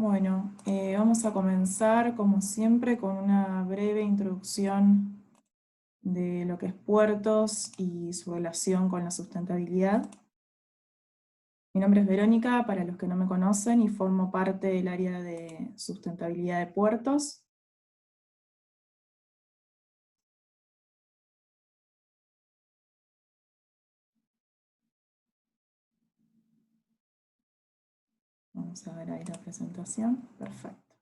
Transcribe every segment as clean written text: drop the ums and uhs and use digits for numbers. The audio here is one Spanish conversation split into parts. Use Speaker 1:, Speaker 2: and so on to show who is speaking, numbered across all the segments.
Speaker 1: Bueno, vamos a comenzar como siempre con una breve introducción de lo que es puertos y su relación con la sustentabilidad. Mi nombre es Verónica, para los que no me conocen, y formo parte del área de sustentabilidad de puertos. Vamos a ver ahí la presentación. Perfecto.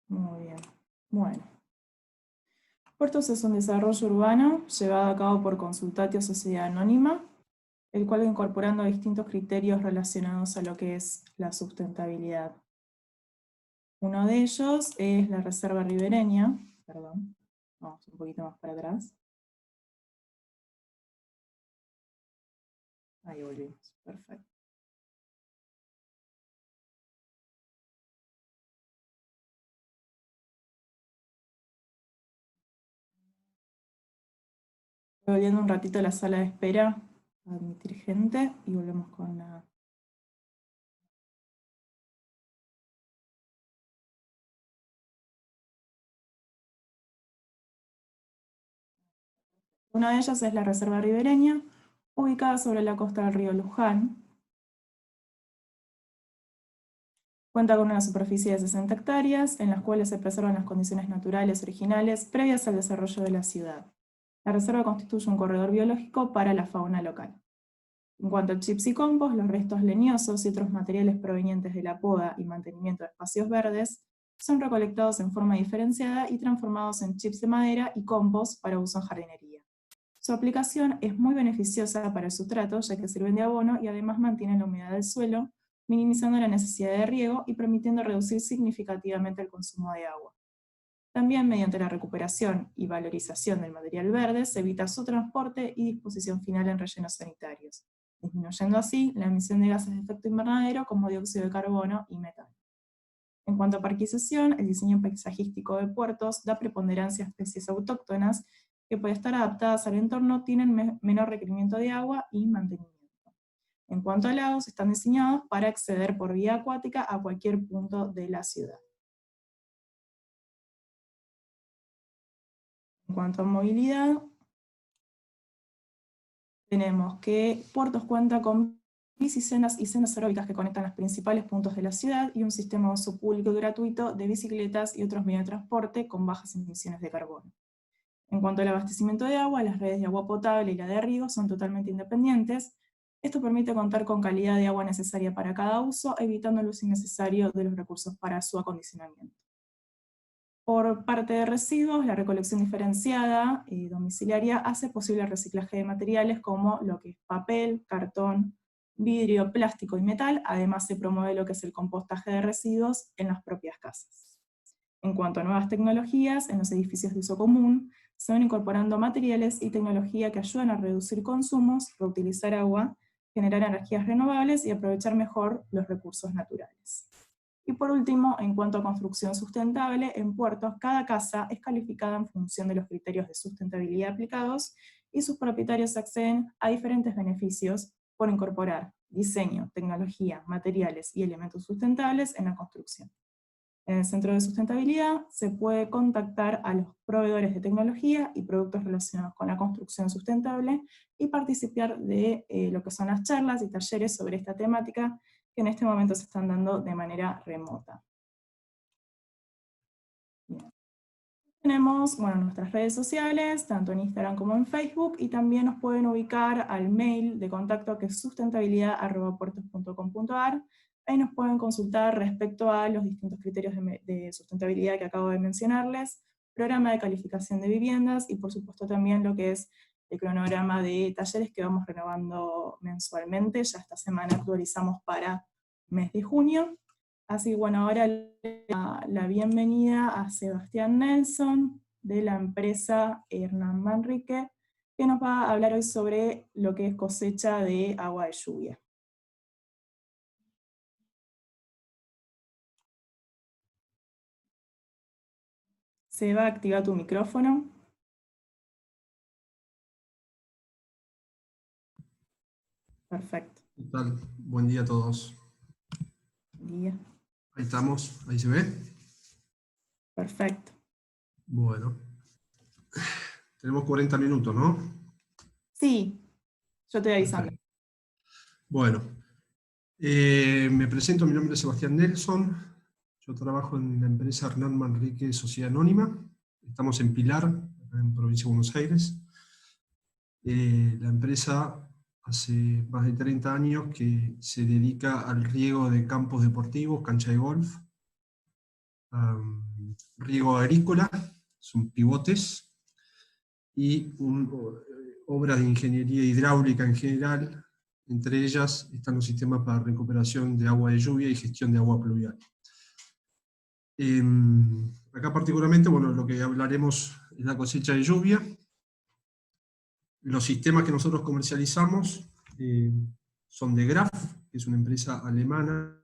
Speaker 1: Muy bien. Bueno. Puertos es un desarrollo urbano llevado a cabo por Consultatio Sociedad Anónima, el cual va incorporando distintos criterios relacionados a lo que es la sustentabilidad. Uno de ellos es la reserva ribereña, perdón, vamos un poquito más para atrás. Ahí volvimos, perfecto. Estoy volviendo un ratito a la sala de espera a admitir gente y volvemos con la... Una de ellas es la reserva ribereña, ubicada sobre la costa del río Luján. Cuenta con una superficie de 60 hectáreas, en las cuales se preservan las condiciones naturales originales previas al desarrollo de la ciudad. La reserva constituye un corredor biológico para la fauna local. En cuanto a chips y compost, los restos leñosos y otros materiales provenientes de la poda y mantenimiento de espacios verdes son recolectados en forma diferenciada y transformados en chips de madera y compost para uso en jardinería. Su aplicación es muy beneficiosa para el sustrato, ya que sirven de abono y además mantienen la humedad del suelo, minimizando la necesidad de riego y permitiendo reducir significativamente el consumo de agua. También mediante la recuperación y valorización del material verde se evita su transporte y disposición final en rellenos sanitarios, disminuyendo así la emisión de gases de efecto invernadero como dióxido de carbono y metano. En cuanto a parquización, el diseño paisajístico de puertos da preponderancia a especies autóctonas que, por estar adaptadas al entorno, tienen menor requerimiento de agua y mantenimiento. En cuanto a lagos, están diseñados para acceder por vía acuática a cualquier punto de la ciudad. En cuanto a movilidad, tenemos que Puertos cuenta con bicisendas y sendas aeróbicas que conectan los principales puntos de la ciudad y un sistema de uso público y gratuito de bicicletas y otros medios de transporte con bajas emisiones de carbono. En cuanto al abastecimiento de agua, las redes de agua potable y la de riego son totalmente independientes. Esto permite contar con calidad de agua necesaria para cada uso, evitando el uso innecesario de los recursos para su acondicionamiento. Por parte de residuos, la recolección diferenciada y domiciliaria hace posible el reciclaje de materiales como lo que es papel, cartón, vidrio, plástico y metal. Además se promueve lo que es el compostaje de residuos en las propias casas. En cuanto a nuevas tecnologías, en los edificios de uso común, se van incorporando materiales y tecnología que ayudan a reducir consumos, reutilizar agua, generar energías renovables y aprovechar mejor los recursos naturales. Y por último, en cuanto a construcción sustentable, en puertos cada casa es calificada en función de los criterios de sustentabilidad aplicados y sus propietarios acceden a diferentes beneficios por incorporar diseño, tecnología, materiales y elementos sustentables en la construcción. En el Centro de Sustentabilidad se puede contactar a los proveedores de tecnología y productos relacionados con la construcción sustentable y participar de lo que son las charlas y talleres sobre esta temática que en este momento se están dando de manera remota. Bien. Tenemos nuestras redes sociales, tanto en Instagram como en Facebook, y también nos pueden ubicar al mail de contacto que es sustentabilidad@puertos.com.ar. Ahí nos pueden consultar respecto a los distintos criterios de sustentabilidad que acabo de mencionarles, programa de calificación de viviendas y por supuesto también lo que es el cronograma de talleres que vamos renovando mensualmente. Ya esta semana actualizamos para mes de junio. Así que ahora la bienvenida a Sebastián Nelson de la empresa Hernán Manrique, que nos va a hablar hoy sobre lo que es cosecha de agua de lluvia. Seba, activa tu micrófono. Perfecto.
Speaker 2: ¿Qué tal? Buen día a todos.
Speaker 1: día.
Speaker 2: Ahí estamos, ahí se ve.
Speaker 1: Perfecto.
Speaker 2: Bueno, tenemos 40 minutos, ¿no?
Speaker 1: Sí, yo estoy avisando.
Speaker 2: Perfecto. Bueno, me presento, mi nombre es Sebastián Nelson, yo trabajo en la empresa Hernán Manrique Sociedad Anónima, estamos en Pilar, en provincia de Buenos Aires. La empresa hace más de 30 años que se dedica al riego de campos deportivos, cancha de golf, riego agrícola, son pivotes, y obras de ingeniería hidráulica en general. Entre ellas están los sistemas para recuperación de agua de lluvia y gestión de agua pluvial. Acá particularmente, bueno, lo que hablaremos es la cosecha de lluvia. Los sistemas que nosotros comercializamos son de Graf, que es una empresa alemana.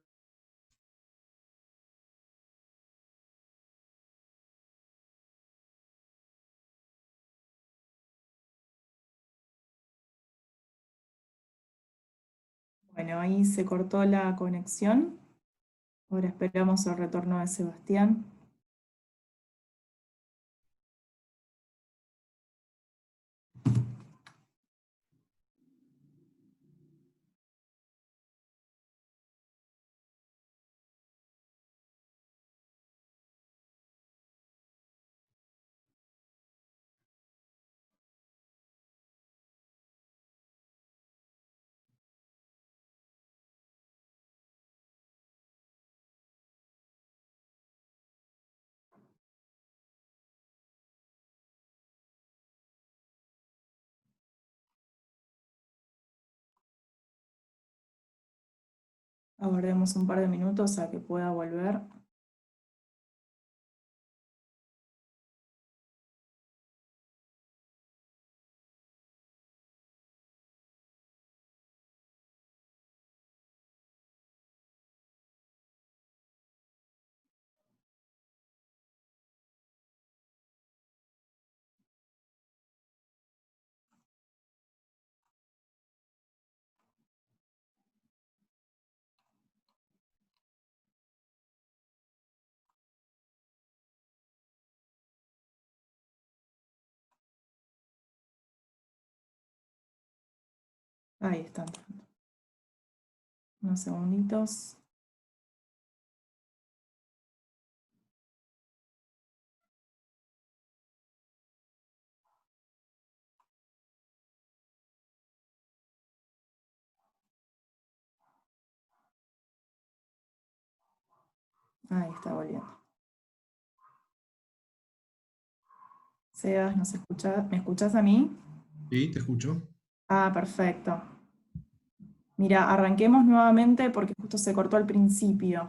Speaker 1: Bueno, ahí se cortó la conexión. Ahora esperamos el retorno de Sebastián. Aguardemos un par de minutos a que pueda volver. Ahí están. Unos segunditos. Ahí está volviendo. Sebas, ¿me escuchás a mí?
Speaker 2: Sí, te escucho.
Speaker 1: Ah, perfecto. Mira, arranquemos nuevamente porque justo se cortó al principio.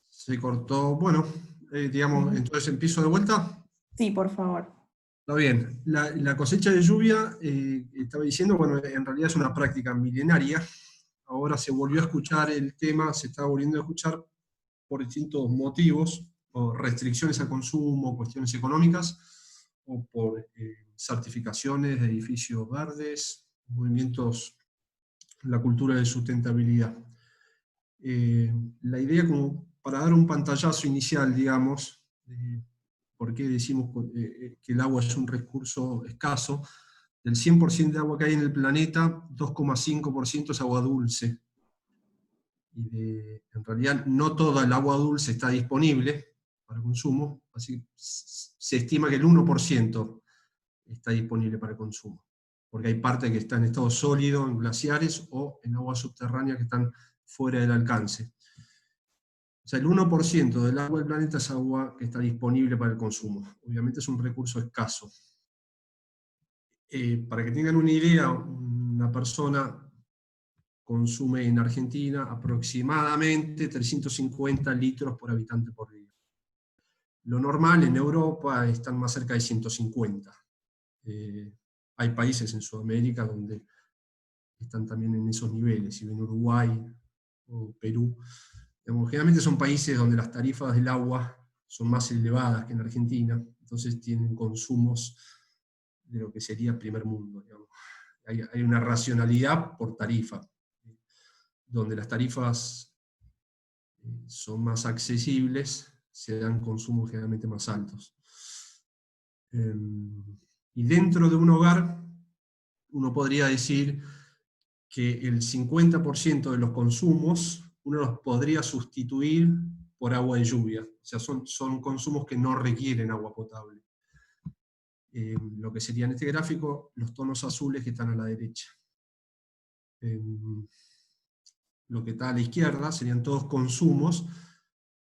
Speaker 2: Se cortó, bueno, digamos,
Speaker 1: Sí.
Speaker 2: entonces empiezo de vuelta.
Speaker 1: Sí, por favor.
Speaker 2: Está bien, la cosecha de lluvia, estaba diciendo, bueno, en realidad es una práctica milenaria. Ahora se volvió a escuchar el tema, se está volviendo a escuchar por distintos motivos, o restricciones al consumo, cuestiones económicas, o por certificaciones de edificios verdes, movimientos, la cultura de sustentabilidad. La idea, como para dar un pantallazo inicial, digamos, por qué decimos que el agua es un recurso escaso. Del 100% de agua que hay en el planeta, 2,5% es agua dulce. En realidad no toda el agua dulce está disponible para consumo, así que se estima que el 1% está disponible para consumo, porque hay parte que está en estado sólido, en glaciares, o en aguas subterráneas que están fuera del alcance. O sea, el 1% del agua del planeta es agua que está disponible para el consumo. Obviamente es un recurso escaso. Para que tengan una idea, una persona consume en Argentina aproximadamente 350 litros por habitante por día. Lo normal en Europa están más cerca de 150. Hay países en Sudamérica donde están también en esos niveles, si ven Uruguay o Perú. Generalmente son países donde las tarifas del agua son más elevadas que en Argentina, entonces tienen consumos de lo que sería primer mundo. Digamos. Hay una racionalidad por tarifa, donde las tarifas son más accesibles, se dan consumos generalmente más altos. Y dentro de un hogar, uno podría decir que el 50% de los consumos uno los podría sustituir por agua de lluvia. O sea, son consumos que no requieren agua potable. Lo que sería en este gráfico los tonos azules que están a la derecha. Lo que está a la izquierda serían todos consumos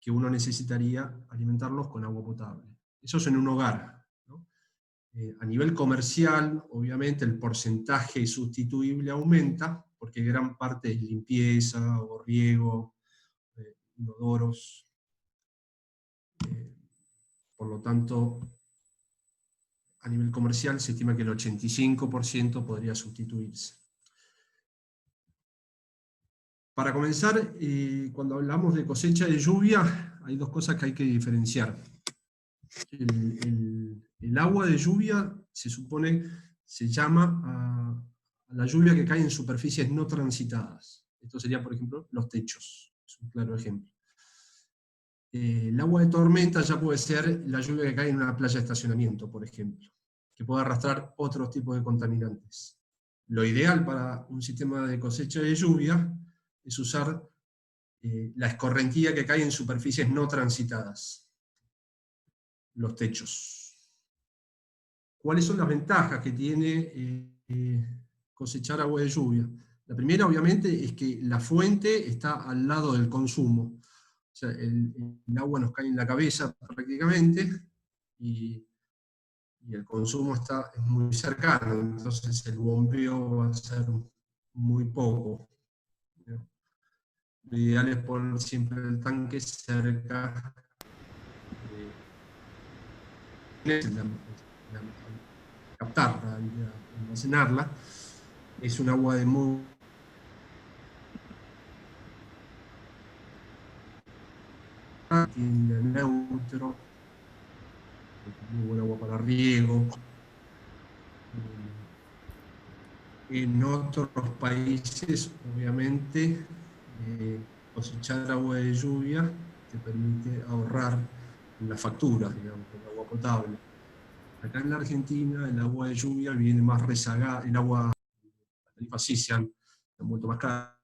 Speaker 2: que uno necesitaría alimentarlos con agua potable. Eso es en un hogar, ¿no? A nivel comercial, obviamente, el porcentaje sustituible aumenta, porque gran parte es limpieza o riego, inodoros. Por lo tanto, a nivel comercial se estima que el 85% podría sustituirse. Para comenzar, cuando hablamos de cosecha de lluvia, hay dos cosas que hay que diferenciar. El agua de lluvia se supone, se llama a la lluvia que cae en superficies no transitadas. Esto sería, por ejemplo, los techos, es un claro ejemplo. El agua de tormenta ya puede ser la lluvia que cae en una playa de estacionamiento, por ejemplo, que puede arrastrar otros tipos de contaminantes. Lo ideal para un sistema de cosecha de lluvia es usar la escorrentía que cae en superficies no transitadas, los techos. ¿Cuáles son las ventajas que tiene cosechar agua de lluvia? La primera, obviamente, es que la fuente está al lado del consumo. O sea, el agua nos cae en la cabeza prácticamente, y el consumo es muy cercano, entonces el bombeo va a ser muy poco. Lo ideal es poner siempre el tanque cerca de captarla y almacenarla. Es un agua de muy neutro, muy buen agua para riego. En otros países, obviamente, cosechar agua de lluvia te permite ahorrar en las facturas, digamos, con agua potable. Acá en la Argentina el agua de lluvia viene más rezagada, el agua, las tarifas sí se han vuelto más caras.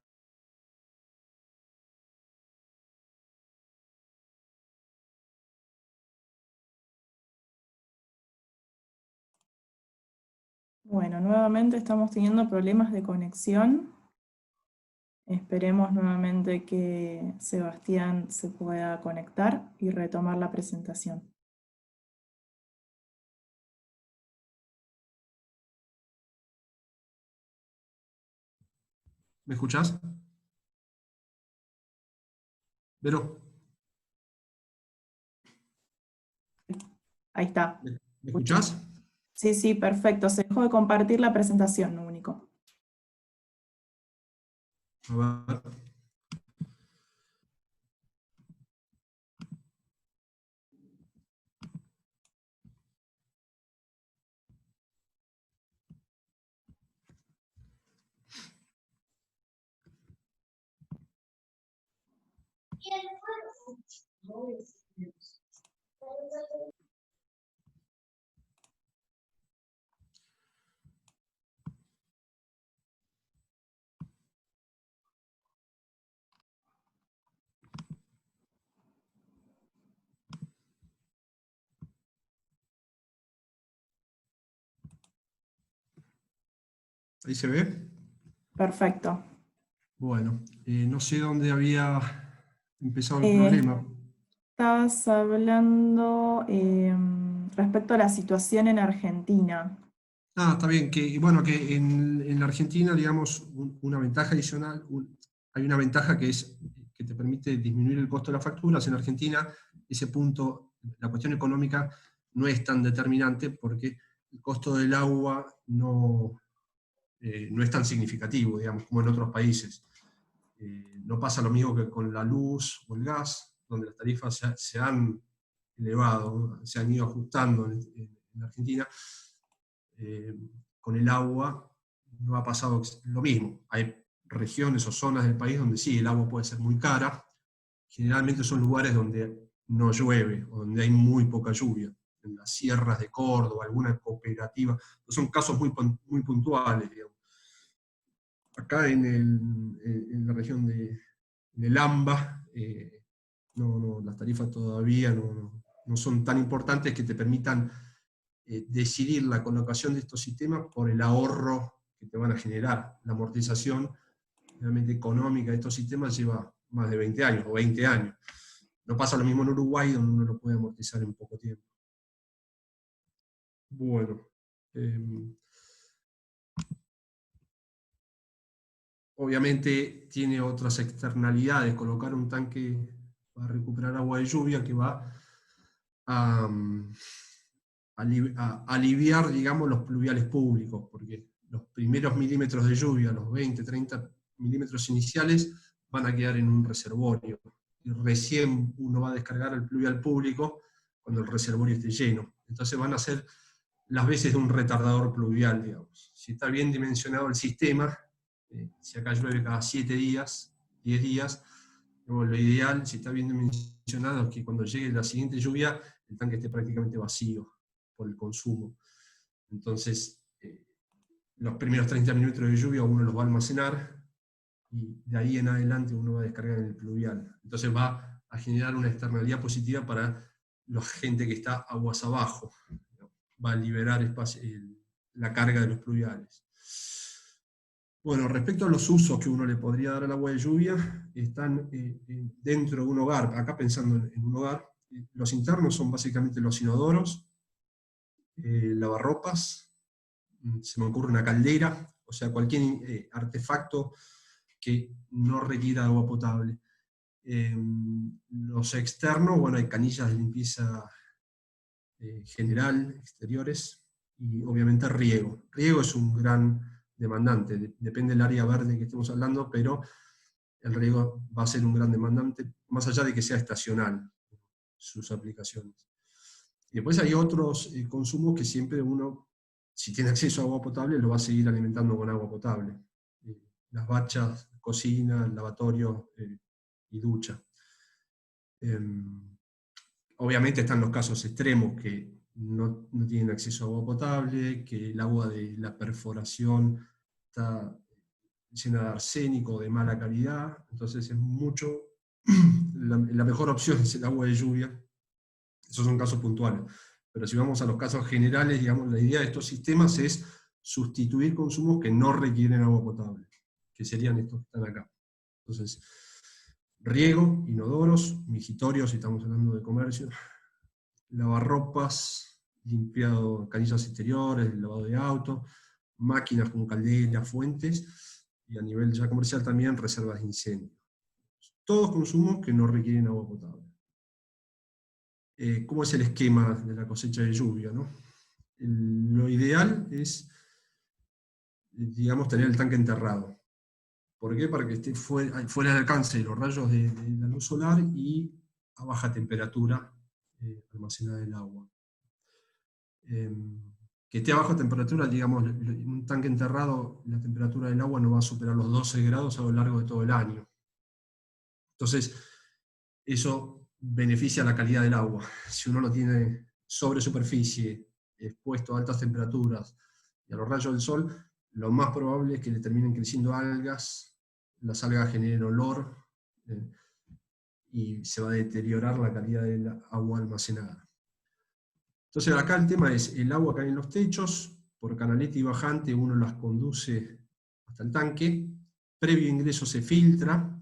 Speaker 1: Bueno, nuevamente estamos teniendo problemas de conexión. Esperemos nuevamente que Sebastián se pueda conectar y retomar la presentación.
Speaker 2: ¿Me escuchás? Vero.
Speaker 1: Ahí está.
Speaker 2: ¿Me escuchás?
Speaker 1: Sí, sí, perfecto. Se dejó de compartir la presentación, lo único.
Speaker 2: A ver. ¿Ahí se ve?
Speaker 1: Perfecto.
Speaker 2: Bueno, no sé dónde había empezado el problema.
Speaker 1: Estabas hablando respecto a la situación en Argentina.
Speaker 2: Está bien, que bueno, que en la Argentina, digamos, una ventaja adicional, hay una ventaja que es que te permite disminuir el costo de las facturas. En Argentina, ese punto, la cuestión económica no es tan determinante porque el costo del agua no es tan significativo, digamos, como en otros países. No pasa lo mismo que con la luz o el gas, donde las tarifas se han elevado, se han ido ajustando en Argentina. Con el agua no ha pasado lo mismo. Hay regiones o zonas del país donde sí, el agua puede ser muy cara, generalmente son lugares donde no llueve, o donde hay muy poca lluvia, en las sierras de Córdoba, alguna cooperativa, son casos muy puntuales, digamos. Acá en la región en el AMBA, las tarifas todavía no son tan importantes que te permitan decidir la colocación de estos sistemas por el ahorro que te van a generar. La amortización realmente económica de estos sistemas lleva más de 20 años, o 20 años. No pasa lo mismo en Uruguay, donde uno lo puede amortizar en poco tiempo. Bueno. Obviamente tiene otras externalidades, colocar un tanque para recuperar agua de lluvia que va a aliviar, digamos, los pluviales públicos, porque los primeros milímetros de lluvia, los 20, 30 milímetros iniciales, van a quedar en un reservorio, y recién uno va a descargar el pluvial público cuando el reservorio esté lleno. Entonces van a ser las veces de un retardador pluvial, digamos. Si está bien dimensionado el sistema, si acá llueve cada 7 días, 10 días, lo ideal, si está bien dimensionado, es que cuando llegue la siguiente lluvia, el tanque esté prácticamente vacío por el consumo. Entonces, los primeros 30 minutos de lluvia uno los va a almacenar, y de ahí en adelante uno va a descargar en el pluvial. Entonces va a generar una externalidad positiva para la gente que está aguas abajo. Va a liberar espacio, la carga de los pluviales. Bueno, respecto a los usos que uno le podría dar al agua de lluvia, están dentro de un hogar. Acá pensando en un hogar, los internos son básicamente los inodoros, lavarropas, se me ocurre una caldera, o sea, cualquier artefacto que no requiera agua potable. Los externos, bueno, hay canillas de limpieza general, exteriores, y obviamente riego. Riego es un gran demandante, depende del área verde que estemos hablando, pero el riego va a ser un gran demandante, más allá de que sea estacional sus aplicaciones. Y después hay otros consumos que siempre uno, si tiene acceso a agua potable, lo va a seguir alimentando con agua potable. Las bachas, cocina, lavatorio y ducha. Obviamente están los casos extremos que no tienen acceso a agua potable, que el agua de la perforación está llena de arsénico de mala calidad, entonces es mucho, la mejor opción es el agua de lluvia. Esos son casos puntuales. Pero si vamos a los casos generales, digamos, la idea de estos sistemas es sustituir consumos que no requieren agua potable, que serían estos que están acá. Entonces, riego, inodoros, migitorios, si estamos hablando de comercio, lavarropas, limpiado canillas exteriores, lavado de auto, máquinas como calderas, fuentes, y a nivel ya comercial también reservas de incendio. Todos consumos que no requieren agua potable. ¿Cómo es el esquema de la cosecha de lluvia, ¿no? Lo ideal es, digamos, tener el tanque enterrado. ¿Por qué? Para que esté fuera del alcance de los rayos de la luz solar y a baja temperatura almacenada el agua. Que esté a baja temperatura, digamos, en un tanque enterrado, la temperatura del agua no va a superar los 12 grados a lo largo de todo el año. Entonces, eso beneficia la calidad del agua. Si uno lo tiene sobre superficie, expuesto a altas temperaturas y a los rayos del sol, lo más probable es que le terminen creciendo algas, las algas generen olor, y se va a deteriorar la calidad del agua almacenada. Entonces acá el tema es, el agua cae en los techos, por canaleta y bajante uno las conduce hasta el tanque, previo ingreso se filtra,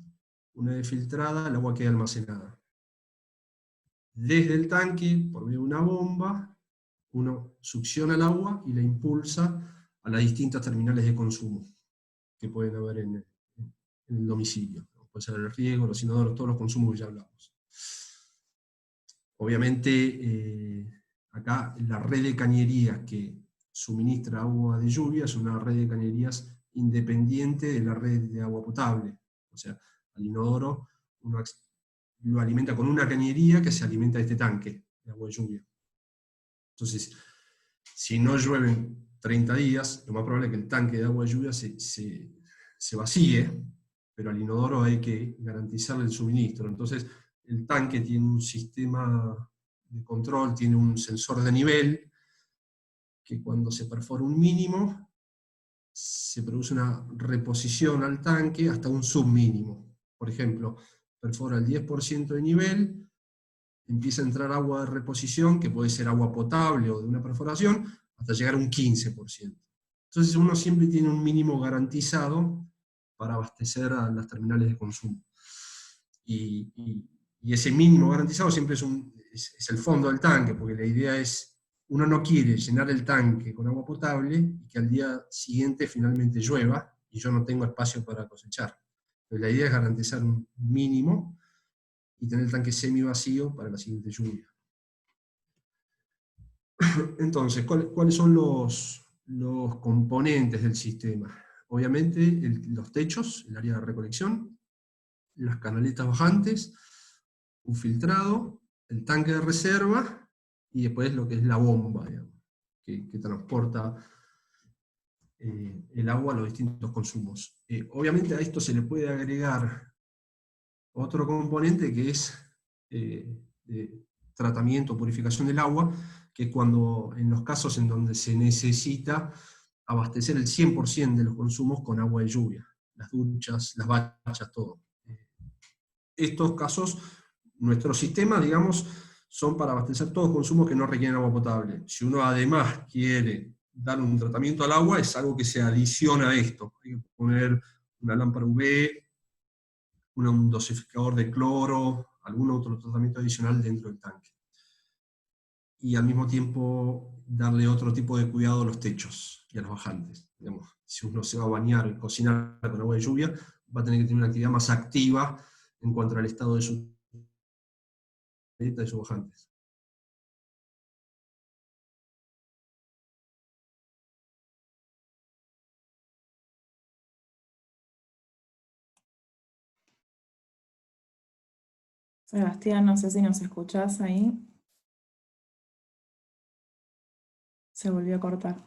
Speaker 2: una vez filtrada el agua queda almacenada. Desde el tanque, por medio de una bomba, uno succiona el agua y la impulsa a las distintas terminales de consumo que pueden haber en el domicilio. Puede ser el riego, los inodoros, todos los consumos que ya hablamos. Obviamente, acá la red de cañerías que suministra agua de lluvia es una red de cañerías independiente de la red de agua potable. O sea, al inodoro uno lo alimenta con una cañería que se alimenta de este tanque de agua de lluvia. Entonces, si no llueven 30 días, lo más probable es que el tanque de agua de lluvia se vacíe, pero al inodoro hay que garantizarle el suministro. Entonces, el tanque tiene un sistema de control, tiene un sensor de nivel, que cuando se perfora un mínimo, se produce una reposición al tanque hasta un submínimo. Por ejemplo, perfora el 10% de nivel, empieza a entrar agua de reposición, que puede ser agua potable o de una perforación, hasta llegar a un 15%. Entonces uno siempre tiene un mínimo garantizado para abastecer a las terminales de consumo. Y ese mínimo garantizado siempre es el fondo del tanque, porque la idea es, uno no quiere llenar el tanque con agua potable y que al día siguiente finalmente llueva y yo no tengo espacio para cosechar. Pero la idea es garantizar un mínimo y tener el tanque semi vacío para la siguiente lluvia. Entonces, ¿cuáles son los componentes del sistema? Obviamente los techos, el área de recolección, las canaletas bajantes, un filtrado, el tanque de reserva, y después lo que es la bomba, digamos, que transporta el agua a los distintos consumos. Obviamente a esto se le puede agregar otro componente que es tratamiento, purificación del agua, que es cuando, en los casos en donde se necesita abastecer el 100% de los consumos con agua de lluvia, las duchas, las bachas, todo. Estos casos, nuestro sistema, digamos, son para abastecer todos los consumos que no requieren agua potable. Si uno además quiere dar un tratamiento al agua, es algo que se adiciona a esto. Hay que poner una lámpara UV, un dosificador de cloro, algún otro tratamiento adicional dentro del tanque. Y al mismo tiempo darle otro tipo de cuidado a los techos y a los bajantes. Digamos, si uno se va a bañar y cocinar con agua de lluvia, va a tener que tener una actividad más activa en cuanto al estado de sus bajantes.
Speaker 1: Sebastián, no sé si nos escuchás ahí. Se volvió a cortar.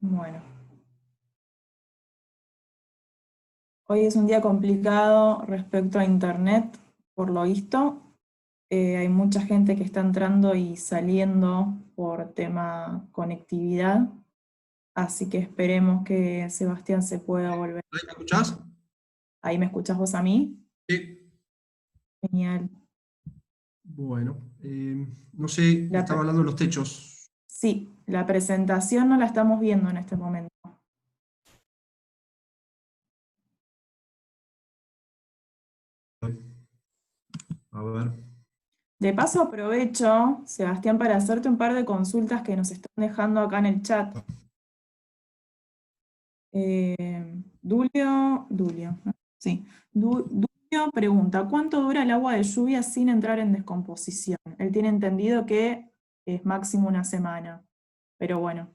Speaker 1: Bueno. Hoy es un día complicado respecto a Internet, por lo visto. Hay mucha gente que está entrando y saliendo por tema conectividad, así que esperemos que Sebastián se pueda volver.
Speaker 2: ¿Me escuchás?
Speaker 1: ¿Ahí me escuchás vos a mí?
Speaker 2: Sí.
Speaker 1: Genial.
Speaker 2: Bueno, no sé, estaba hablando de los techos.
Speaker 1: Sí, la presentación no la estamos viendo en este momento.
Speaker 2: A ver.
Speaker 1: De paso aprovecho, Sebastián, para hacerte un par de consultas que nos están dejando acá en el chat. Dulio, ¿no? Sí. Dulio pregunta, ¿cuánto dura el agua de lluvia sin entrar en descomposición? Él tiene entendido que es máximo una semana, pero bueno.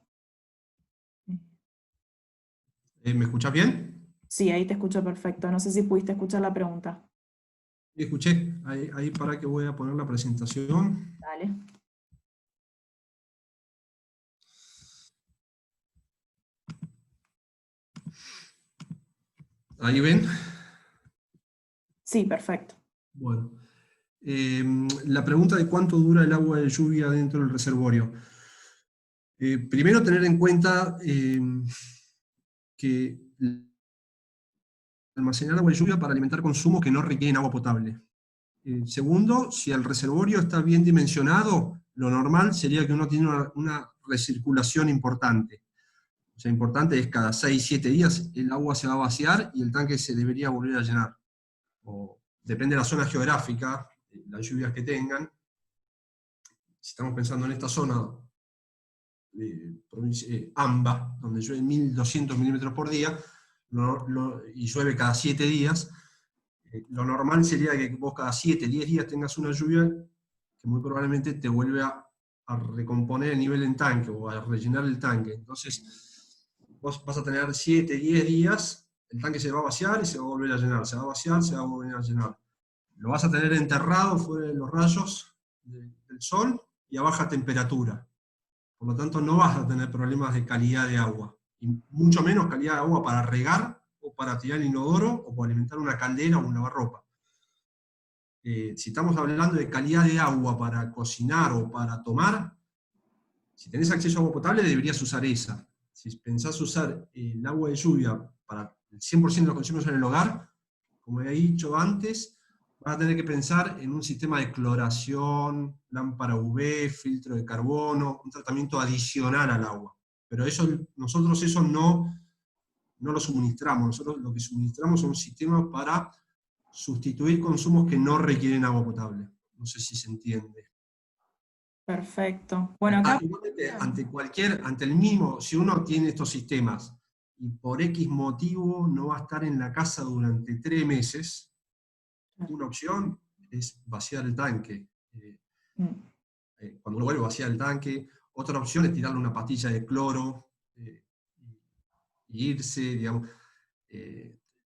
Speaker 2: ¿Me escuchás bien?
Speaker 1: Sí, ahí te escucho perfecto. No sé si pudiste escuchar la pregunta.
Speaker 2: Escuché. Ahí para que voy a poner la presentación.
Speaker 1: Dale.
Speaker 2: ¿Ahí ven?
Speaker 1: Sí, perfecto.
Speaker 2: Bueno. La pregunta de cuánto dura el agua de lluvia dentro del reservorio. Primero tener en cuenta que almacenar agua de lluvia para alimentar consumos que no requieren agua potable. Segundo, si el reservorio está bien dimensionado, lo normal sería que uno tiene una recirculación importante. O sea, importante es cada 6-7 días el agua se va a vaciar y el tanque se debería volver a llenar. O, depende de la zona geográfica, las lluvias que tengan. Si estamos pensando en esta zona, AMBA, donde llueve 1200 milímetros por día, y llueve cada 7 días, Lo normal sería que vos cada 7, 10 días tengas una lluvia que muy probablemente te vuelve a recomponer el nivel en tanque o a rellenar el tanque. Entonces, vos vas a tener 7, 10 días, el tanque se va a vaciar y se va a volver a llenar, se va a vaciar, se va a volver a llenar. Lo vas a tener enterrado fuera de los rayos del sol y a baja temperatura. Por lo tanto, no vas a tener problemas de calidad de agua, y mucho menos calidad de agua para regar, o para tirar el inodoro, o para alimentar una caldera o un lavarropa. Si estamos hablando de calidad de agua para cocinar o para tomar, si tenés acceso a agua potable deberías usar esa. Si pensás usar el agua de lluvia para el 100% de los consumos en el hogar, como he dicho antes, vas a tener que pensar en un sistema de cloración, lámpara UV, filtro de carbono, un tratamiento adicional al agua. Pero nosotros eso no lo suministramos. Nosotros lo que suministramos son sistemas para sustituir consumos que no requieren agua potable. No sé si se entiende.
Speaker 1: Perfecto. Bueno, acá...
Speaker 2: ante el mismo, si uno tiene estos sistemas y por X motivo no va a estar en la casa durante 3 meses, una opción es vaciar el tanque. Cuando uno vuelve a vaciar el tanque, otra opción es tirarle una pastilla de cloro e irse, digamos.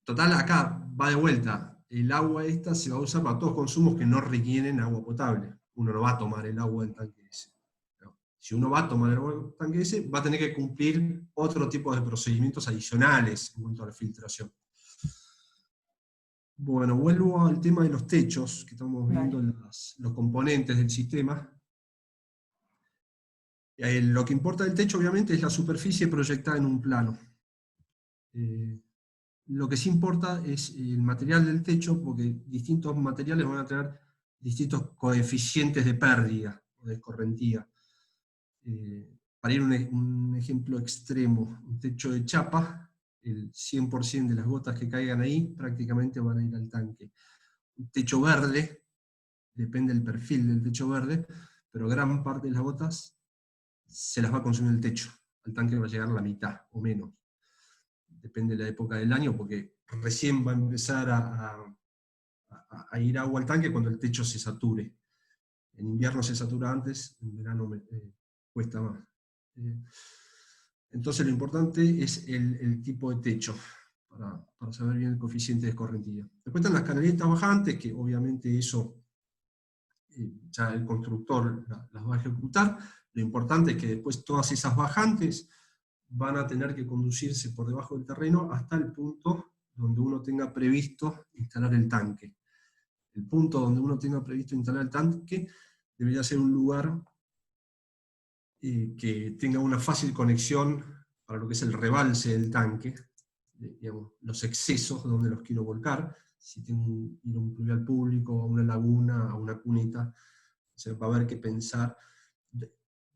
Speaker 2: Total, acá va de vuelta. El agua esta se va a usar para todos consumos que no requieren agua potable. Uno no va a tomar el agua del tanque ese. No. Si uno va a tomar el agua del tanque ese, va a tener que cumplir otro tipo de procedimientos adicionales en cuanto a la filtración. Bueno, vuelvo al tema de los techos, que estamos viendo los componentes del sistema. Lo que importa del techo, obviamente, es la superficie proyectada en un plano. Lo que sí importa es el material del techo, porque distintos materiales van a tener distintos coeficientes de pérdida o de escorrentía. Para ir a un ejemplo extremo, un techo de chapa, el 100% de las gotas que caigan ahí prácticamente van a ir al tanque. Un techo verde, depende del perfil del techo verde, pero gran parte de las gotas se las va a consumir el techo. Al tanque va a llegar la mitad o menos. Depende de la época del año, porque recién va a empezar a ir agua al tanque cuando el techo se sature. En invierno se satura antes, en verano cuesta más. Entonces lo importante es el tipo de techo, para saber bien el coeficiente de escorrentía. Después están las canaletas bajantes, que obviamente eso ya el constructor las va a ejecutar. Lo importante es que después todas esas bajantes van a tener que conducirse por debajo del terreno hasta el punto donde uno tenga previsto instalar el tanque. El punto donde uno tenga previsto instalar el tanque debería ser un lugar que tenga una fácil conexión para lo que es el rebalse del tanque, digamos, los excesos donde los quiero volcar. Si tengo un pluvial público, a una laguna, a una cuneta, se va a haber que pensar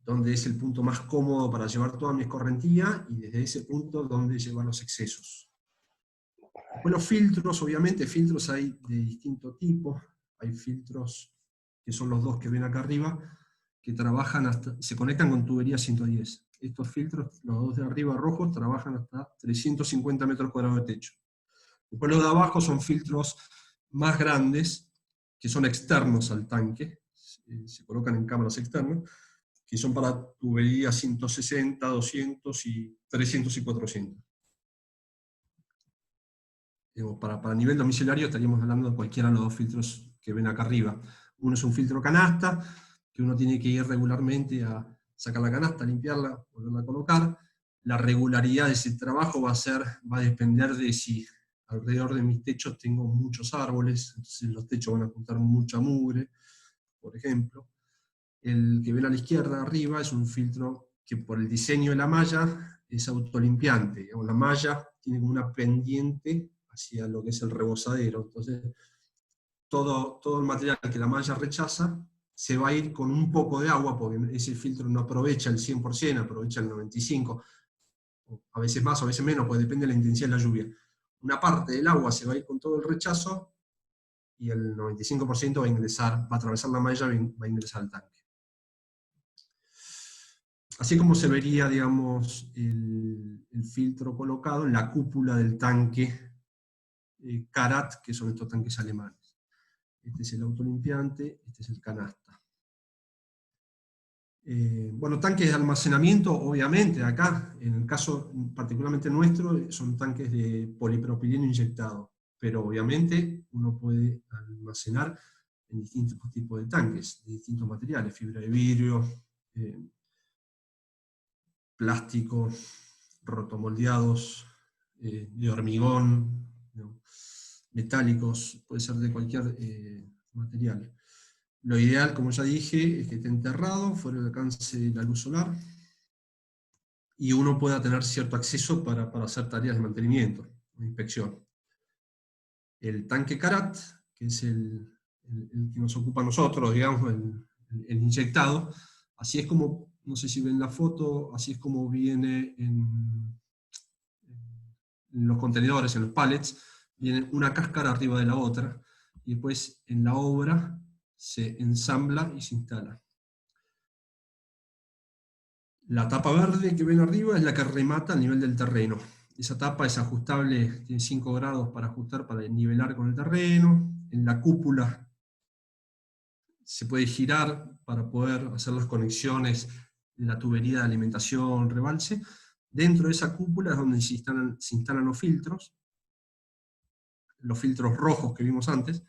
Speaker 2: dónde es el punto más cómodo para llevar toda mi escorrentía, y desde ese punto dónde llevar los excesos. Después los filtros, obviamente, filtros hay de distinto tipo. Hay filtros que son los dos que ven acá arriba, que trabajan se conectan con tubería 110. Estos filtros, los dos de arriba rojos, trabajan hasta 350 metros cuadrados de techo. Después los de abajo son filtros más grandes, que son externos al tanque, se colocan en cámaras externas, que son para tuberías 160, 200, y 300 y 400. Para nivel domiciliario estaríamos hablando de cualquiera de los dos filtros que ven acá arriba. Uno es un filtro canasta, que uno tiene que ir regularmente a sacar la canasta, limpiarla, volverla a colocar. La regularidad de ese trabajo va a depender de si alrededor de mis techos tengo muchos árboles, entonces los techos van a juntar mucha mugre, por ejemplo. El que ven a la izquierda arriba es un filtro que por el diseño de la malla es autolimpiante. La malla tiene como una pendiente hacia lo que es el rebosadero. Entonces, todo el material que la malla rechaza se va a ir con un poco de agua, porque ese filtro no aprovecha el 100%, aprovecha el 95%, a veces más, a veces menos, porque depende de la intensidad de la lluvia. Una parte del agua se va a ir con todo el rechazo, y el 95% va a ingresar, va a atravesar la malla y va a ingresar al tanque. Así como se vería, digamos, el filtro colocado en la cúpula del tanque Karat, que son estos tanques alemanes. Este es el autolimpiante, este es el canasta. Bueno, tanques de almacenamiento, obviamente, acá, en el caso particularmente nuestro, son tanques de polipropileno inyectado, pero obviamente uno puede almacenar en distintos tipos de tanques, de distintos materiales, fibra de vidrio, plástico, rotomoldeados, de hormigón, ¿no? Metálicos, puede ser de cualquier material. Lo ideal, como ya dije, es que esté enterrado, fuera del alcance de la luz solar, y uno pueda tener cierto acceso para hacer tareas de mantenimiento o inspección. El tanque Karat, que es el que nos ocupa a nosotros, digamos, el inyectado, así es como, no sé si ven la foto, así es como viene en los contenedores, en los pallets, viene una cáscara arriba de la otra, y después en la obra se ensambla y se instala. La tapa verde que ven arriba es la que remata al nivel del terreno. Esa tapa es ajustable, tiene 5 grados para ajustar, para nivelar con el terreno. En la cúpula se puede girar para poder hacer las conexiones de la tubería de alimentación, rebalse. Dentro de esa cúpula es donde se instalan los filtros rojos que vimos antes,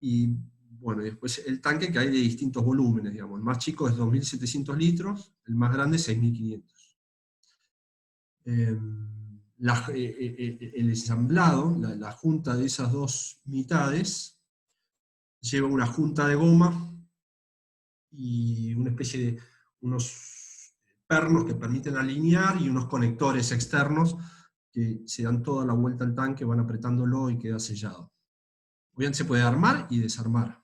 Speaker 2: y bueno, después el tanque, que hay de distintos volúmenes, digamos. El más chico es 2.700 litros, el más grande 6.500. El ensamblado, la junta de esas dos mitades, lleva una junta de goma y una especie de unos pernos que permiten alinear y unos conectores externos que se dan toda la vuelta al tanque, van apretándolo y queda sellado. Obviamente se puede armar y desarmar.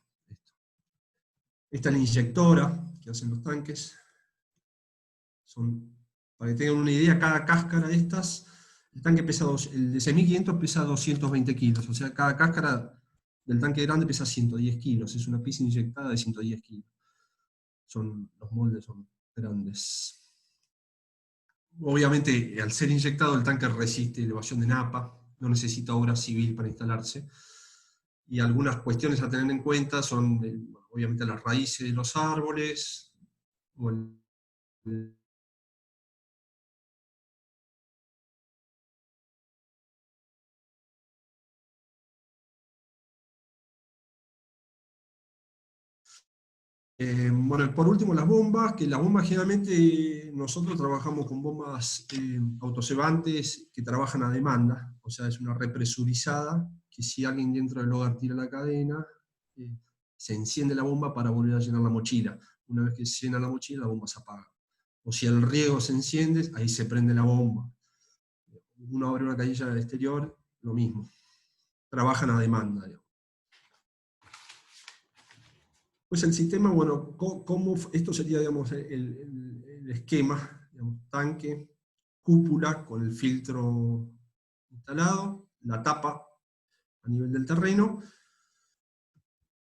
Speaker 2: Esta es la inyectora que hacen los tanques. Para que tengan una idea, cada cáscara de estas, el tanque pesa, el de 6.500 pesa 220 kilos, o sea, cada cáscara del tanque grande pesa 110 kilos, es una pieza inyectada de 110 kilos. Los moldes son grandes. Obviamente, al ser inyectado, el tanque resiste elevación de napa, no necesita obra civil para instalarse, y algunas cuestiones a tener en cuenta son, obviamente, las raíces de los árboles, o bueno, por último las bombas, que las bombas generalmente nosotros trabajamos con bombas autocebantes que trabajan a demanda, o sea, es una represurizada, que si alguien dentro del hogar tira la cadena, se enciende la bomba para volver a llenar la mochila. Una vez que se llena la mochila, la bomba se apaga. O si el riego se enciende, ahí se prende la bomba. Uno abre una canilla del exterior, lo mismo. Trabajan a demanda, digamos. Pues el sistema, bueno, esto sería, digamos, el esquema, digamos, tanque, cúpula con el filtro instalado, la tapa a nivel del terreno,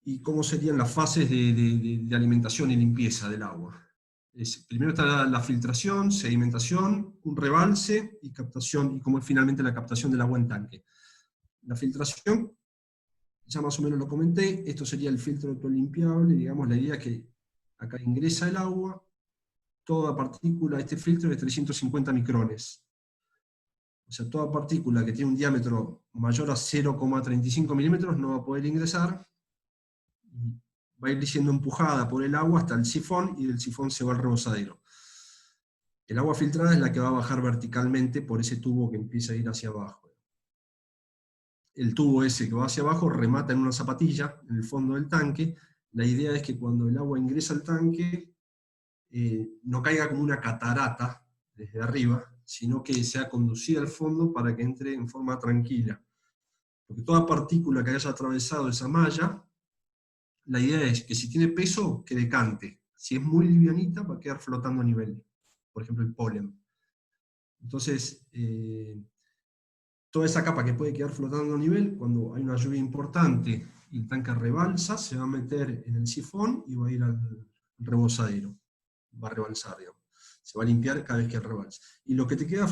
Speaker 2: y cómo serían las fases de alimentación y limpieza del agua. Primero está la filtración, sedimentación, un rebalse y captación, y como es finalmente la captación del agua en tanque. La filtración, ya más o menos lo comenté, esto sería el filtro autolimpiable, digamos, la idea es que acá ingresa el agua, toda partícula, este filtro es de 350 micrones. O sea, toda partícula que tiene un diámetro mayor a 0,35 milímetros no va a poder ingresar, y va a ir siendo empujada por el agua hasta el sifón, y del sifón se va al rebosadero. El agua filtrada es la que va a bajar verticalmente por ese tubo que empieza a ir hacia abajo. El tubo ese que va hacia abajo remata en una zapatilla en el fondo del tanque. La idea es que cuando el agua ingresa al tanque, no caiga como una catarata desde arriba, sino que sea conducida al fondo para que entre en forma tranquila. Porque toda partícula que haya atravesado esa malla, la idea es que si tiene peso, que decante. Si es muy livianita, va a quedar flotando a nivel. Por ejemplo, el polen. Entonces, toda esa capa que puede quedar flotando a nivel, cuando hay una lluvia importante y el tanque rebalsa, se va a meter en el sifón y va a ir al rebosadero. Va a rebalsar, digamos. se va a limpiar cada vez que rebalse. Y lo que te queda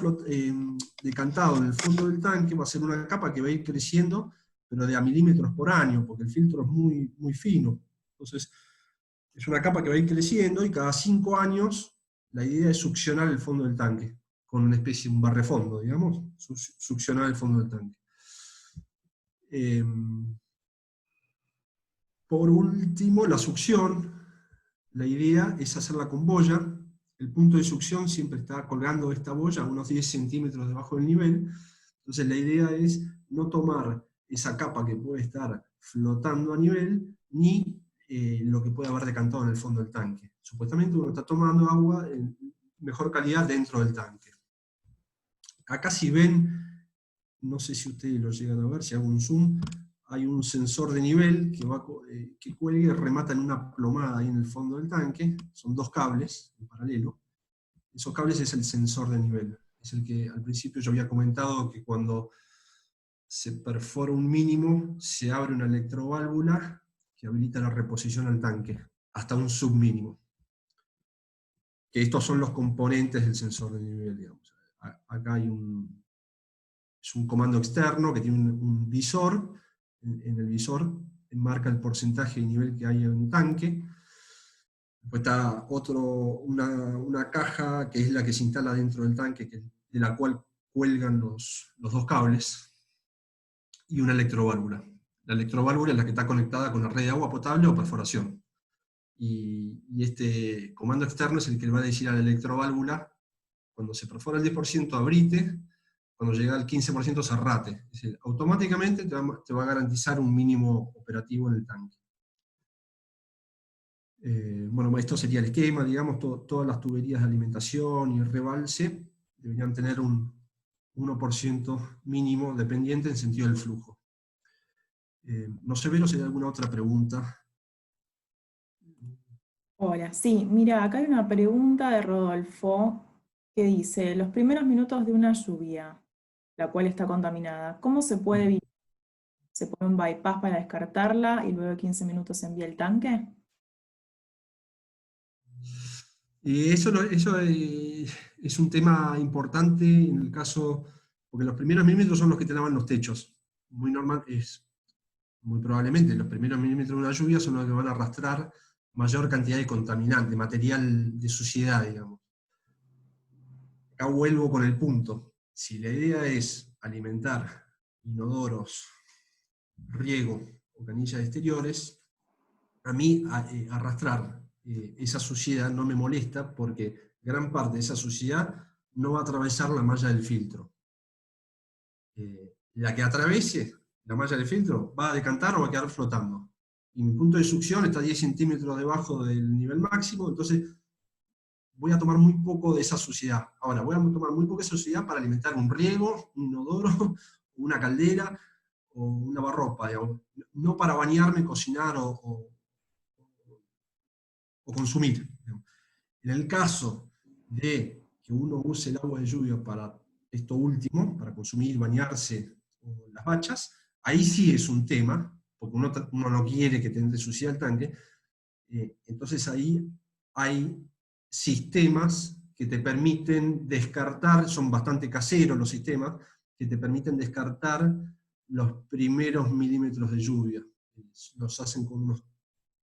Speaker 2: decantado en el fondo del tanque va a ser una capa que va a ir creciendo, pero de a milímetros por año, porque el filtro es muy, muy fino. Entonces, es una capa que va a ir creciendo y cada 5 años la idea es succionar el fondo del tanque, con una especie de un barrefondo, digamos, succionar el fondo del tanque. Por último, la succión. La idea es hacerla con boya. El punto de succión siempre está colgando de esta boya a unos 10 centímetros debajo del nivel. Entonces la idea es no tomar esa capa que puede estar flotando a nivel, ni lo que puede haber decantado en el fondo del tanque. Supuestamente uno está tomando agua en mejor calidad dentro del tanque. Acá si ven, no sé si ustedes lo llegan a ver, si hago un zoom, hay un sensor de nivel que cuelga y remata en una plomada ahí en el fondo del tanque. Son 2 cables en paralelo. Esos cables es el sensor de nivel. Es el que al principio yo había comentado que cuando se perfora un mínimo, se abre una electroválvula que habilita la reposición al tanque, hasta un submínimo. Que estos son los componentes del sensor de nivel, digamos. Acá hay es un comando externo que tiene un visor. En el visor marca el porcentaje de nivel que hay en un tanque. Después está una caja que es la que se instala dentro del tanque, de la cual cuelgan los 2 cables, y una electroválvula. La electroválvula es la que está conectada con la red de agua potable o perforación. Y este comando externo es el que le va a decir a la electroválvula, cuando se perfora el 10%, abrite, cuando llega al 15% cerrate. Es decir, automáticamente te va a garantizar un mínimo operativo en el tanque. Bueno, esto sería el esquema, digamos, todas las tuberías de alimentación y rebalse deberían tener un 1% mínimo dependiente en sentido del flujo. No sé, Vero, si hay alguna otra pregunta.
Speaker 1: Hola, sí, mira, acá hay una pregunta de Rodolfo que dice, los primeros minutos de una lluvia, la cual está contaminada, ¿cómo se puede evitar? ¿Se pone un bypass para descartarla y luego de 15 minutos se envía el tanque?
Speaker 2: Eso es un tema importante en el caso, porque los primeros milímetros son los que te lavan los techos. Muy normal, muy probablemente los primeros milímetros de una lluvia son los que van a arrastrar mayor cantidad de contaminante, material de suciedad, digamos. Acá vuelvo con el punto. Si la idea es alimentar inodoros, riego o canillas exteriores, a mí arrastrar esa suciedad no me molesta, porque gran parte de esa suciedad no va a atravesar la malla del filtro. La que atraviese la malla del filtro va a decantar o va a quedar flotando. Y mi punto de succión está 10 centímetros debajo del nivel máximo, entonces voy a tomar muy poco de esa suciedad. Ahora, voy a tomar muy poca suciedad para alimentar un riego, un inodoro, una caldera o un lavarropa, digamos. No para bañarme, cocinar o consumir. Digamos. En el caso de que uno use el agua de lluvia para esto último, para consumir, bañarse o las bachas, ahí sí es un tema, porque uno no quiere que te suciedad el tanque. Entonces ahí hay sistemas que te permiten descartar, son bastante caseros los sistemas, que te permiten descartar los primeros milímetros de lluvia. Los hacen con unos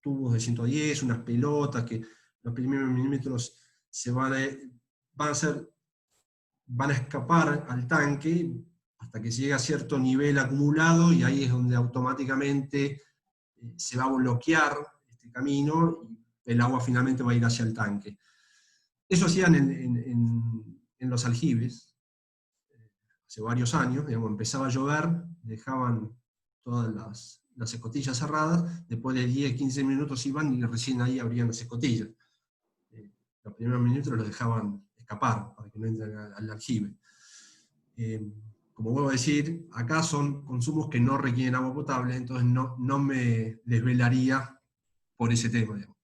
Speaker 2: tubos de 110, unas pelotas, que los primeros milímetros van a escapar al tanque hasta que llega a cierto nivel acumulado, y ahí es donde automáticamente se va a bloquear este camino y el agua finalmente va a ir hacia el tanque. Eso hacían en los aljibes hace varios años, digamos, empezaba a llover, dejaban todas las escotillas cerradas, después de 10, 15 minutos iban y recién ahí abrían las escotillas. Los primeros minutos los dejaban escapar para que no entren al aljibe. Como vuelvo a decir, acá son consumos que no requieren agua potable, entonces no me desvelaría por ese tema, digamos.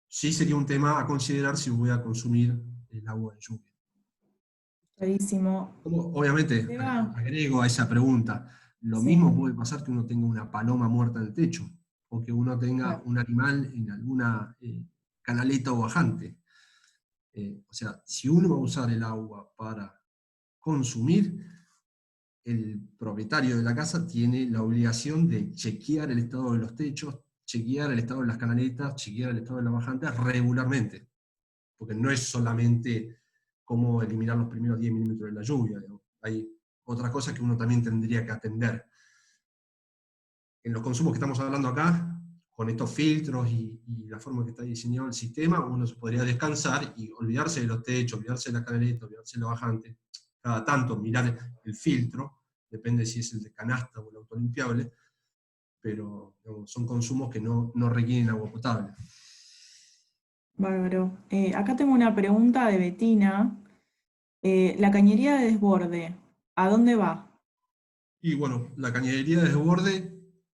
Speaker 2: Sí sería un tema a considerar si voy a consumir el agua de lluvia.
Speaker 1: Clarísimo.
Speaker 2: Obviamente, agrego a esa pregunta, lo mismo puede pasar que uno tenga una paloma muerta en el techo, o que uno tenga un animal en alguna canaleta o bajante. O sea, si uno va a usar el agua para consumir, el propietario de la casa tiene la obligación de chequear el estado de los techos, chequear el estado de las canaletas, chequear el estado de las bajantes regularmente. Porque no es solamente cómo eliminar los primeros 10 milímetros de la lluvia, digamos. Hay otras cosas que uno también tendría que atender. En los consumos que estamos hablando acá, con estos filtros y la forma que está diseñado el sistema, uno se podría descansar y olvidarse de los techos, olvidarse de la canaleta, olvidarse de la bajante. Cada tanto mirar el filtro, depende si es el de canasta o el autolimpiable, pero digamos, son consumos que no requieren agua potable.
Speaker 1: Bárbaro. Acá tengo una pregunta de Betina. La cañería de desborde, ¿a dónde va?
Speaker 2: Y bueno, la cañería de desborde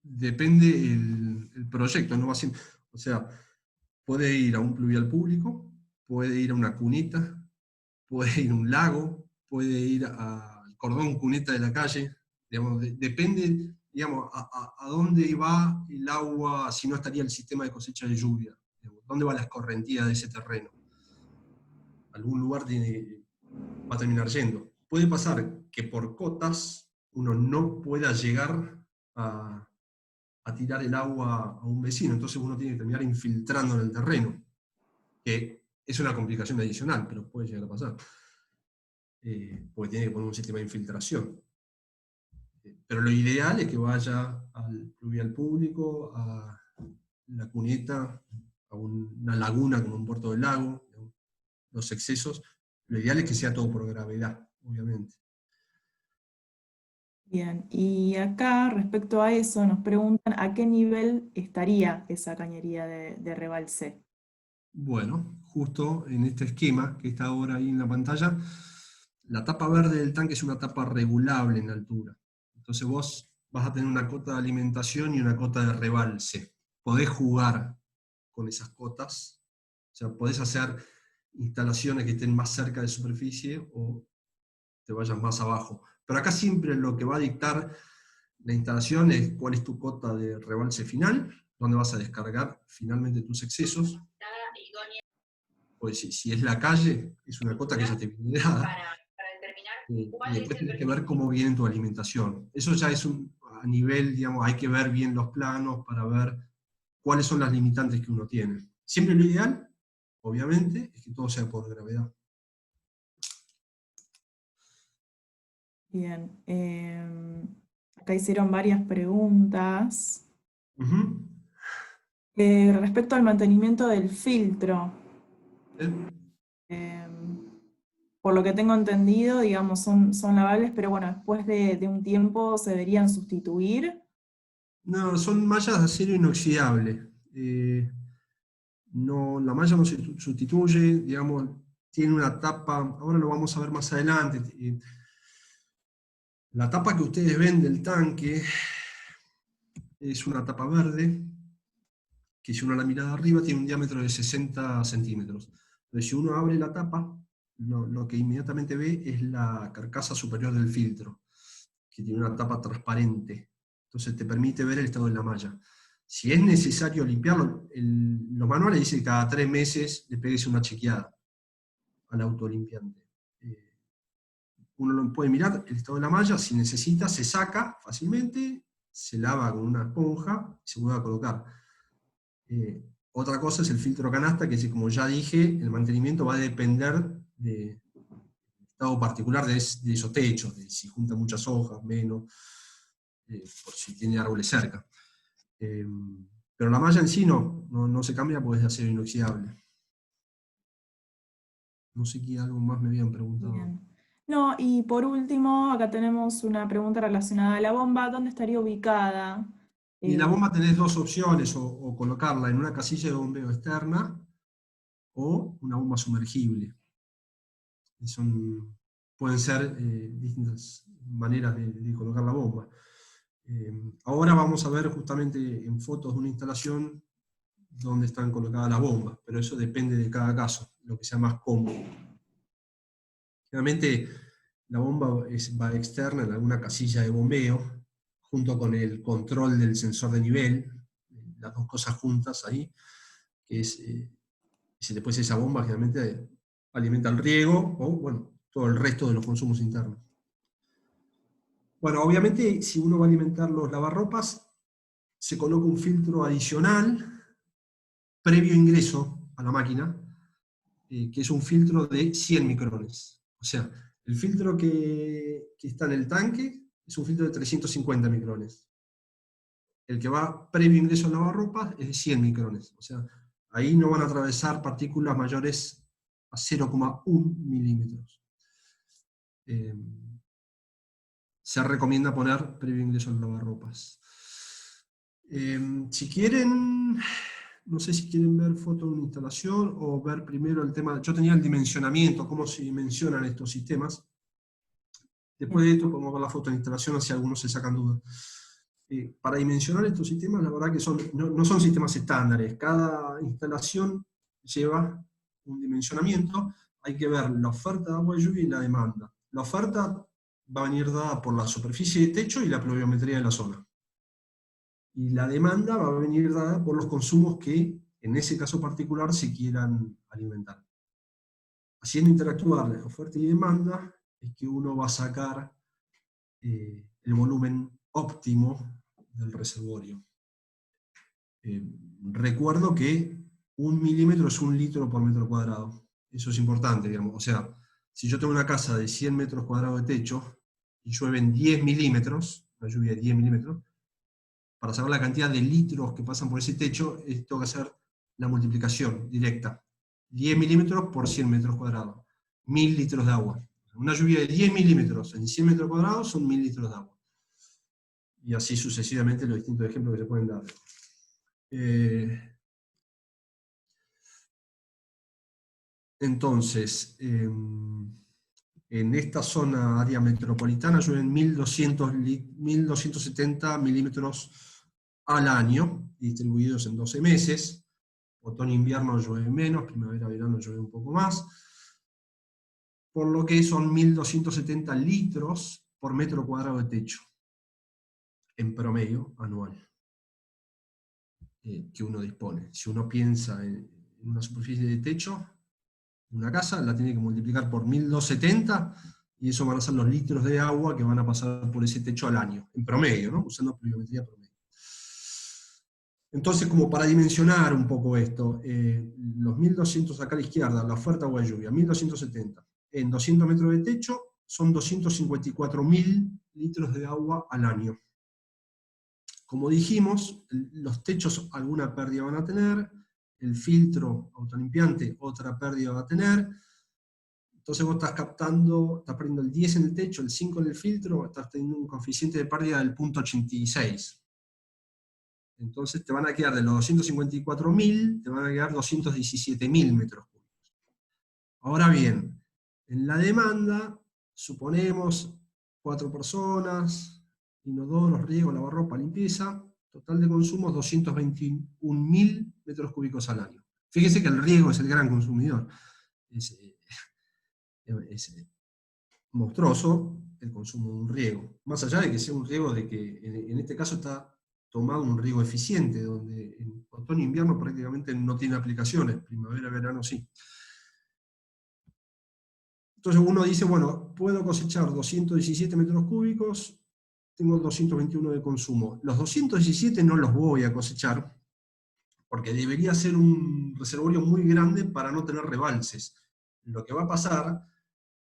Speaker 2: depende el proyecto, no va siempre. O sea, puede ir a un pluvial público, puede ir a una cuneta, puede ir a un lago, puede ir al cordón cuneta de la calle, digamos, depende, digamos, a dónde va el agua, si no estaría el sistema de cosecha de lluvia, digamos, dónde va la escorrentía de ese terreno. Algún lugar va a terminar yendo. Puede pasar que por cotas uno no pueda llegar a tirar el agua a un vecino, entonces uno tiene que terminar infiltrando en el terreno, que es una complicación adicional, pero puede llegar a pasar. Porque tiene que poner un sistema de infiltración. Pero lo ideal es que vaya al pluvial público, a la cuneta, a una laguna como un puerto del lago, los excesos. Lo ideal es que sea todo por gravedad, obviamente.
Speaker 1: Bien, y acá respecto a eso nos preguntan a qué nivel estaría esa cañería de rebalse.
Speaker 2: Bueno, justo en este esquema que está ahora ahí en la pantalla, la tapa verde del tanque es una tapa regulable en altura. Entonces vos vas a tener una cota de alimentación y una cota de rebalse. Podés jugar con esas cotas, o sea, podés hacer instalaciones que estén más cerca de superficie o te vayas más abajo. Pero acá siempre lo que va a dictar la instalación es cuál es tu cota de rebalse final, dónde vas a descargar finalmente tus excesos. Pues si es la calle, es una cota que ya te viene dada. Y después tienes que ver cómo viene tu alimentación. Eso ya es a nivel, digamos, hay que ver bien los planos para ver cuáles son las limitantes que uno tiene. Siempre lo ideal, obviamente, es que todo sea por gravedad.
Speaker 1: Bien, acá hicieron varias preguntas. Respecto al mantenimiento del filtro, por lo que tengo entendido, digamos, son lavables, pero bueno, después de un tiempo se deberían sustituir.
Speaker 2: No, son mallas de acero inoxidable. No, la malla no se sustituye, digamos, tiene una tapa, ahora lo vamos a ver más adelante. La tapa que ustedes ven del tanque es una tapa verde, que si uno la mira de arriba tiene un diámetro de 60 centímetros. Entonces si uno abre la tapa, lo que inmediatamente ve es la carcasa superior del filtro, que tiene una tapa transparente. Entonces te permite ver el estado de la malla. Si es necesario limpiarlo, los manuales dicen que cada 3 meses le pegues una chequeada al autolimpiante. Uno lo puede mirar el estado de la malla, si necesita se saca fácilmente, se lava con una esponja y se vuelve a colocar. Otra cosa es el filtro canasta, que como ya dije, el mantenimiento va a depender del estado particular de esos techos, de si junta muchas hojas, menos, por si tiene árboles cerca. Pero la malla en sí no se cambia porque es de acero inoxidable. No sé qué algo más me habían preguntado.
Speaker 1: Bien. No, y por último, acá tenemos una pregunta relacionada a la bomba. ¿Dónde estaría ubicada?
Speaker 2: Y la bomba tenés dos opciones, o colocarla en una casilla de bombeo externa, o una bomba sumergible. Pueden ser distintas maneras de colocar la bomba. Ahora vamos a ver justamente en fotos de una instalación dónde están colocadas las bombas, pero eso depende de cada caso, lo que sea más cómodo. Generalmente la bomba va externa en alguna casilla de bombeo, junto con el control del sensor de nivel, las dos cosas juntas ahí, que es, después esa bomba generalmente alimenta el riego o, bueno, todo el resto de los consumos internos. Bueno, obviamente, si uno va a alimentar los lavarropas, se coloca un filtro adicional previo ingreso a la máquina, que es un filtro de 100 micrones. O sea, el filtro que está en el tanque es un filtro de 350 micrones. El que va previo ingreso al lavarropas es de 100 micrones. O sea, ahí no van a atravesar partículas mayores a 0,1 milímetros. Se recomienda poner previo ingreso al lavarropas. Si quieren, no sé si quieren ver foto de una instalación o ver primero el tema. Yo tenía el dimensionamiento, cómo se dimensionan estos sistemas. Después de esto podemos ver la foto de instalación, si algunos se sacan dudas. Para dimensionar estos sistemas, la verdad que no son sistemas estándares. Cada instalación lleva un dimensionamiento. Hay que ver la oferta de agua de lluvia y la demanda. La oferta va a venir dada por la superficie de techo y la pluviometría de la zona. Y la demanda va a venir dada por los consumos que, en ese caso particular, se quieran alimentar. Haciendo interactuar la oferta y demanda, es que uno va a sacar el volumen óptimo del reservorio. Recuerdo que 1 milímetro es 1 litro por metro cuadrado. Eso es importante, digamos. O sea, si yo tengo una casa de 100 metros cuadrados de techo y llueven 10 milímetros, una lluvia de 10 milímetros, para saber la cantidad de litros que pasan por ese techo, tengo que hacer la multiplicación directa. 10 milímetros por 100 metros cuadrados. 1000 litros de agua. Una lluvia de 10 milímetros en 100 metros cuadrados son 1000 litros de agua. Y así sucesivamente los distintos ejemplos que se pueden dar. Entonces, en esta zona, área metropolitana, llueven 1270 milímetros al año, distribuidos en 12 meses. Otoño-invierno llueve menos, primavera-verano llueve un poco más. Por lo que son 1270 litros por metro cuadrado de techo, en promedio anual, que uno dispone. Si uno piensa en una superficie de techo, una casa, la tiene que multiplicar por 1270, y eso van a ser los litros de agua que van a pasar por ese techo al año, en promedio, ¿no? Usando pluviometría promedio. Entonces, como para dimensionar un poco esto, los 1200 acá a la izquierda, la oferta agua de lluvia, 1270. En 200 metros de techo son 254.000 litros de agua al año. Como dijimos, los techos alguna pérdida van a tener, el filtro autolimpiante otra pérdida va a tener. Entonces vos estás perdiendo el 10 en el techo, el 5 en el filtro, estás teniendo un coeficiente de pérdida del 0,86. Entonces te van a quedar de los 254.000, te van a quedar 217.000 metros cúbicos. Ahora bien, en la demanda, suponemos 4 personas, inodoros, riego, lavarropa, limpieza, total de consumo 221.000 metros cúbicos al año. Fíjese que el riego es el gran consumidor. Es monstruoso el consumo de un riego. Más allá de que sea un riego de que, en este caso está tomado un riego eficiente, donde en otoño e invierno prácticamente no tiene aplicaciones, primavera, verano sí. Entonces uno dice, bueno, puedo cosechar 217 metros cúbicos, tengo 221 de consumo. Los 217 no los voy a cosechar, porque debería ser un reservorio muy grande para no tener rebalses. Lo que va a pasar,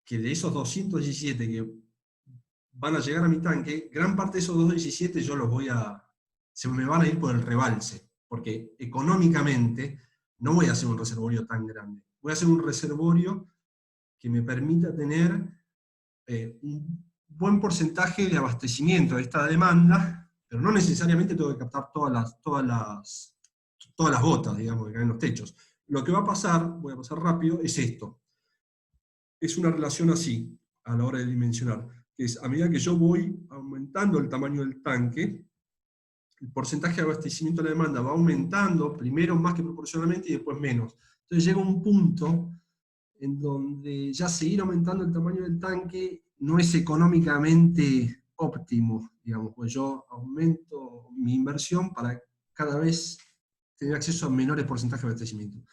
Speaker 2: que de esos 217 que van a llegar a mi tanque, gran parte de esos 217 se me van a ir por el rebalse, porque económicamente no voy a hacer un reservorio tan grande. Voy a hacer un reservorio que me permita tener un buen porcentaje de abastecimiento de esta demanda, pero no necesariamente tengo que captar todas las gotas, digamos, que caen en los techos. Lo que va a pasar, voy a pasar rápido, es esto. Es una relación así, a la hora de dimensionar, que es a medida que yo voy aumentando el tamaño del tanque, el porcentaje de abastecimiento de la demanda va aumentando, primero más que proporcionalmente y después menos. Entonces llega un punto en donde ya seguir aumentando el tamaño del tanque no es económicamente óptimo, digamos, pues yo aumento mi inversión para cada vez tener acceso a menores porcentajes de abastecimiento.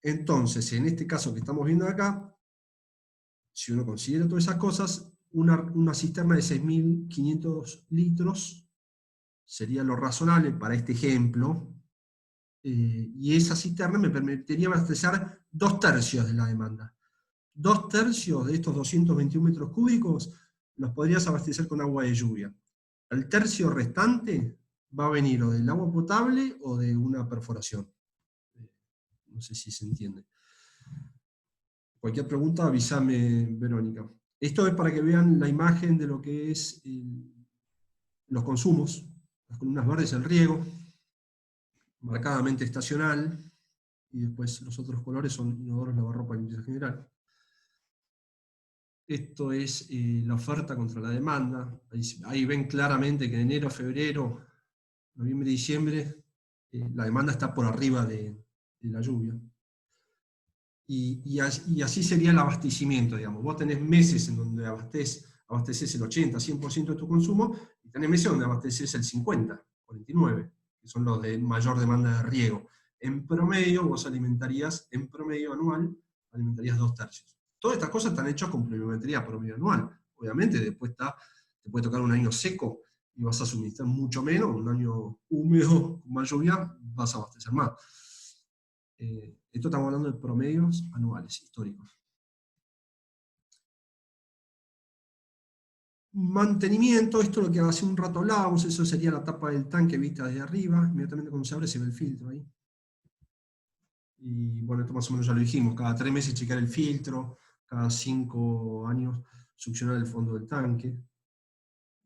Speaker 2: Entonces, en este caso que estamos viendo acá, si uno considera todas esas cosas, una cisterna de 6.500 litros sería lo razonable para este ejemplo, y esa cisterna me permitiría abastecer 2/3 de la demanda. 2/3 de estos 221 metros cúbicos los podrías abastecer con agua de lluvia. El tercio restante va a venir o del agua potable o de una perforación. No sé si se entiende. Cualquier pregunta, avísame, Verónica. Esto es para que vean la imagen de lo que es los consumos. Las columnas verdes, el riego, marcadamente estacional, y después los otros colores son inodoros, lavarropa y limpieza general. Esto es la oferta contra la demanda. Ahí ven claramente que en enero, febrero, noviembre y diciembre, la demanda está por arriba de la lluvia. Y así sería el abastecimiento, digamos. Vos tenés meses en donde abasteces el 80, 100% de tu consumo, y tenés meses donde abasteces el 50, 49, que son los de mayor demanda de riego. En promedio, vos alimentarías, en promedio anual, alimentarías 2/3. Todas estas cosas están hechas con pluviometría promedio anual. Obviamente, después te puede tocar un año seco y vas a suministrar mucho menos, un año húmedo, con más lluvia, vas a abastecer más. Esto estamos hablando de promedios anuales, históricos. Mantenimiento, esto es lo que hace un rato hablábamos, eso sería la tapa del tanque vista desde arriba, inmediatamente cuando se abre se ve el filtro ahí. Y bueno, esto más o menos ya lo dijimos, cada 3 meses checar el filtro, cada 5 años succionar el fondo del tanque.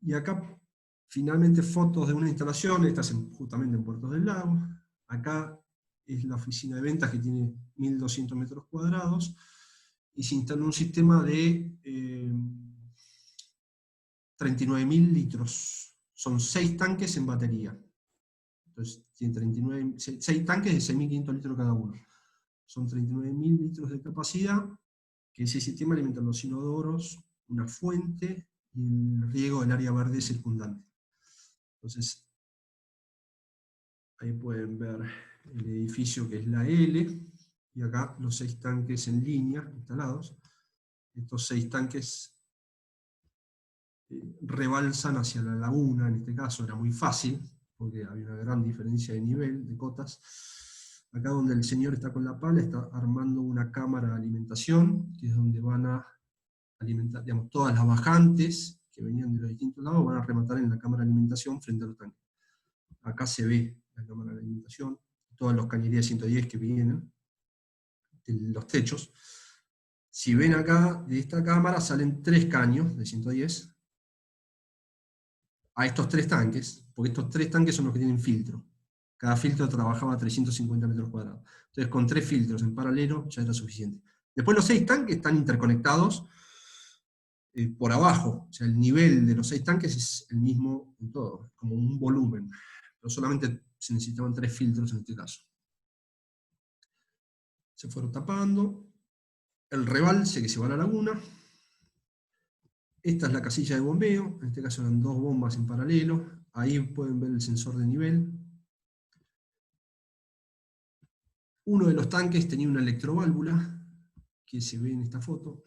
Speaker 2: Y acá, finalmente, fotos de una instalación, estas justamente en Puertos del Lago. Acá es la oficina de ventas que tiene 1.200 metros cuadrados, y se instaló un sistema de 39.000 litros. Son 6 tanques en batería. Entonces tiene 6 tanques de 6.500 litros cada uno. Son 39.000 litros de capacidad, que ese sistema alimenta los inodoros, una fuente y el riego del área verde circundante. Entonces, ahí pueden ver el edificio que es la L, y acá los 6 tanques en línea instalados. Estos 6 tanques rebalsan hacia la laguna, en este caso era muy fácil, porque había una gran diferencia de nivel, de cotas. Acá donde el señor está con la pala, está armando una cámara de alimentación, que es donde van a alimentar, digamos, todas las bajantes que venían de los distintos lados, van a rematar en la cámara de alimentación frente a los tanques. Acá se ve la cámara de alimentación, todas las cañerías 110 que vienen, de los techos. Si ven acá, de esta cámara salen 3 caños de 110, a estos 3 tanques, porque estos 3 tanques son los que tienen filtro. Cada filtro trabajaba a 350 metros cuadrados. Entonces con 3 filtros en paralelo ya era suficiente. Después los 6 tanques están interconectados por abajo. O sea, el nivel de los 6 tanques es el mismo en todo, como un volumen. Pero solamente se necesitaban 3 filtros en este caso. Se fueron tapando. El rebalse que se va a la laguna. Esta es la casilla de bombeo, en este caso eran 2 bombas en paralelo, ahí pueden ver el sensor de nivel. Uno de los tanques tenía una electroválvula, que se ve en esta foto.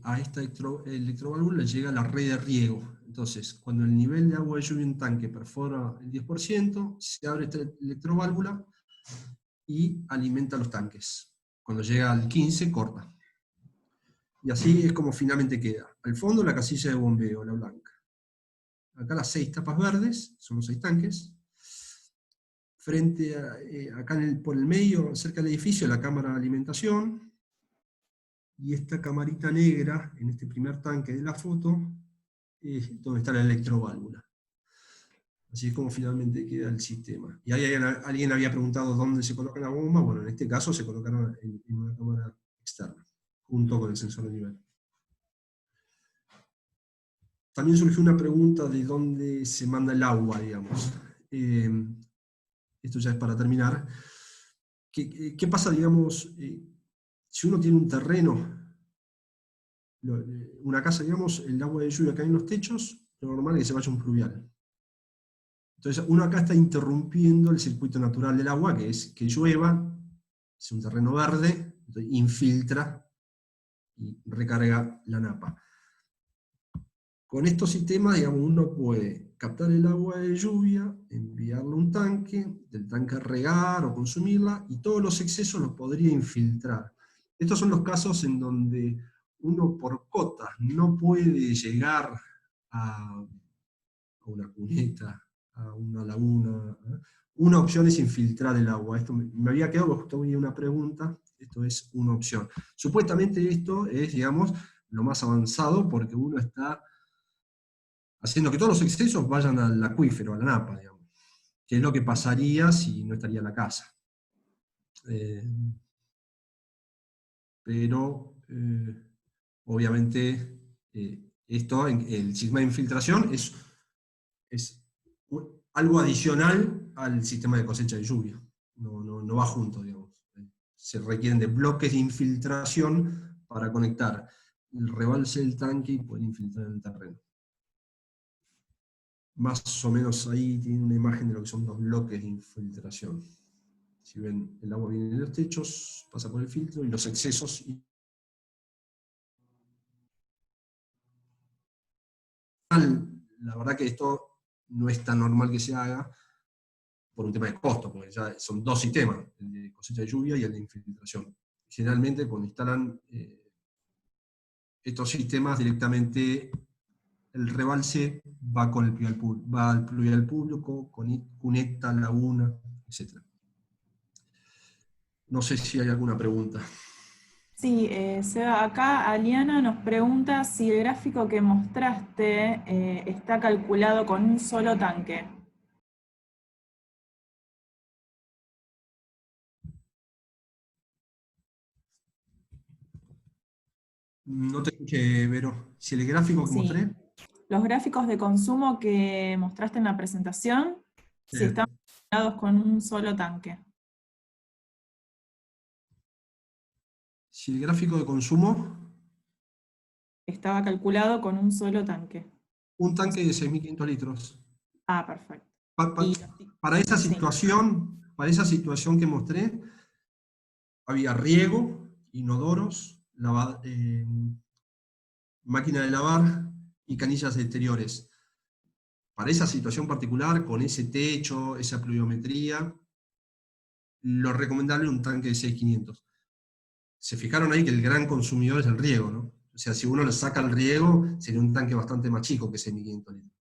Speaker 2: A esta electroválvula llega la red de riego. Entonces, cuando el nivel de agua de lluvia en un tanque perfora el 10%, se abre esta electroválvula y alimenta los tanques. Cuando llega al 15%, corta. Y así es como finalmente queda. Al fondo la casilla de bombeo, la blanca. Acá las 6 tapas verdes, son los 6 tanques. Frente a, acá por el medio, cerca del edificio, la cámara de alimentación. Y esta camarita negra, en este primer tanque de la foto, es donde está la electroválvula. Así es como finalmente queda el sistema. Y ahí alguien había preguntado dónde se coloca la bomba. Bueno, en este caso se colocaron en una cámara externa, junto con el sensor de nivel. También surgió una pregunta de dónde se manda el agua, digamos. Esto ya es para terminar. ¿Qué pasa, digamos, si uno tiene un terreno, una casa, digamos, el agua de lluvia cae en los techos, lo normal es que se vaya un pluvial. Entonces uno acá está interrumpiendo el circuito natural del agua, que es que llueva, es un terreno verde, entonces infiltra y recarga la napa. Con estos sistemas, digamos, uno puede captar el agua de lluvia, enviarla a un tanque, del tanque regar o consumirla, y todos los excesos los podría infiltrar. Estos son los casos en donde uno por cotas no puede llegar a una cuneta, a una laguna. Una opción es infiltrar el agua. Esto me había quedado, porque justo había una pregunta, esto es una opción. Supuestamente esto es, digamos, lo más avanzado, porque uno está haciendo que todos los excesos vayan al acuífero, a la napa, digamos, que es lo que pasaría si no estaría la casa. Pero, obviamente, esto, el sistema de infiltración es algo adicional al sistema de cosecha de lluvia. No va junto, digamos. Se requieren de bloques de infiltración para conectar el rebalse del tanque y poder infiltrar en el terreno. Más o menos ahí tiene una imagen de lo que son los bloques de infiltración. Si ven, el agua viene de los techos, pasa por el filtro, y los excesos. La verdad que esto no es tan normal que se haga por un tema de costo, porque ya son dos sistemas, el de cosecha de lluvia y el de infiltración. Generalmente cuando instalan estos sistemas directamente, el rebalse va al pluvial público, conecta laguna, etc. No sé si hay alguna pregunta.
Speaker 1: Sí, Seba, acá Aliana nos pregunta si el gráfico que mostraste está calculado con un solo tanque.
Speaker 2: No te escuché, Vero. Si el gráfico que
Speaker 1: Sí.
Speaker 2: mostré...
Speaker 1: Los gráficos de consumo que mostraste en la presentación, si están calculados con un solo tanque.
Speaker 2: Si el gráfico de consumo...
Speaker 1: Estaba calculado con un solo tanque.
Speaker 2: Un tanque de 6.500 litros.
Speaker 1: Ah, perfecto.
Speaker 2: Para esa situación que mostré, había riego, inodoros, máquina de lavar y canillas exteriores. Para esa situación particular, con ese techo, esa pluviometría, lo recomendable es un tanque de 6.500. Se fijaron ahí que el gran consumidor es el riego, ¿no? O sea, si uno le saca el riego, sería un tanque bastante más chico que 6.500 litros.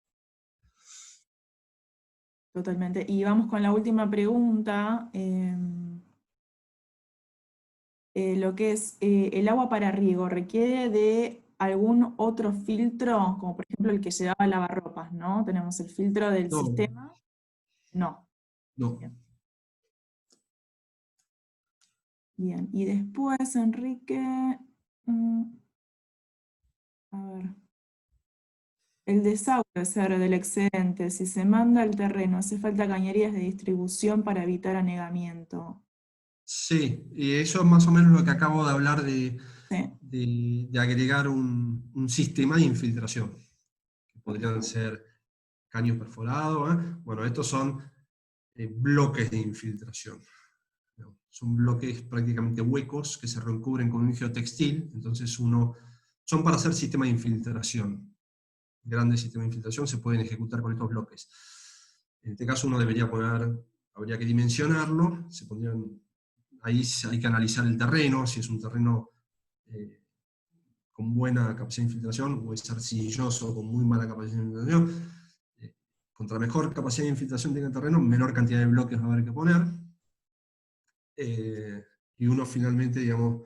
Speaker 1: Totalmente. Y vamos con la última pregunta. Lo que es el agua para riego, ¿requiere de algún otro filtro? Como por ejemplo el que llevaba lavarropas, ¿no? Tenemos el filtro del
Speaker 2: No,
Speaker 1: sistema. No.
Speaker 2: no.
Speaker 1: Bien. Bien. Y después, Enrique, a ver. El desagüe del excedente, si se manda al terreno, hace falta cañerías de distribución para evitar anegamiento.
Speaker 2: Sí, y eso es más o menos lo que acabo de hablar
Speaker 1: Sí,
Speaker 2: de agregar un sistema de infiltración, que podrían ser caños perforados. Bueno, estos son bloques de infiltración, ¿no? Son bloques prácticamente huecos que se recubren con un geotextil, entonces son para hacer sistemas de infiltración. Grandes sistemas de infiltración se pueden ejecutar con estos bloques. En este caso habría que dimensionarlo, ahí hay que analizar el terreno, si es un terreno con buena capacidad de infiltración, o es arcilloso con muy mala capacidad de infiltración. Contra mejor capacidad de infiltración tenga el terreno, menor cantidad de bloques va a haber que poner. Y uno finalmente, digamos,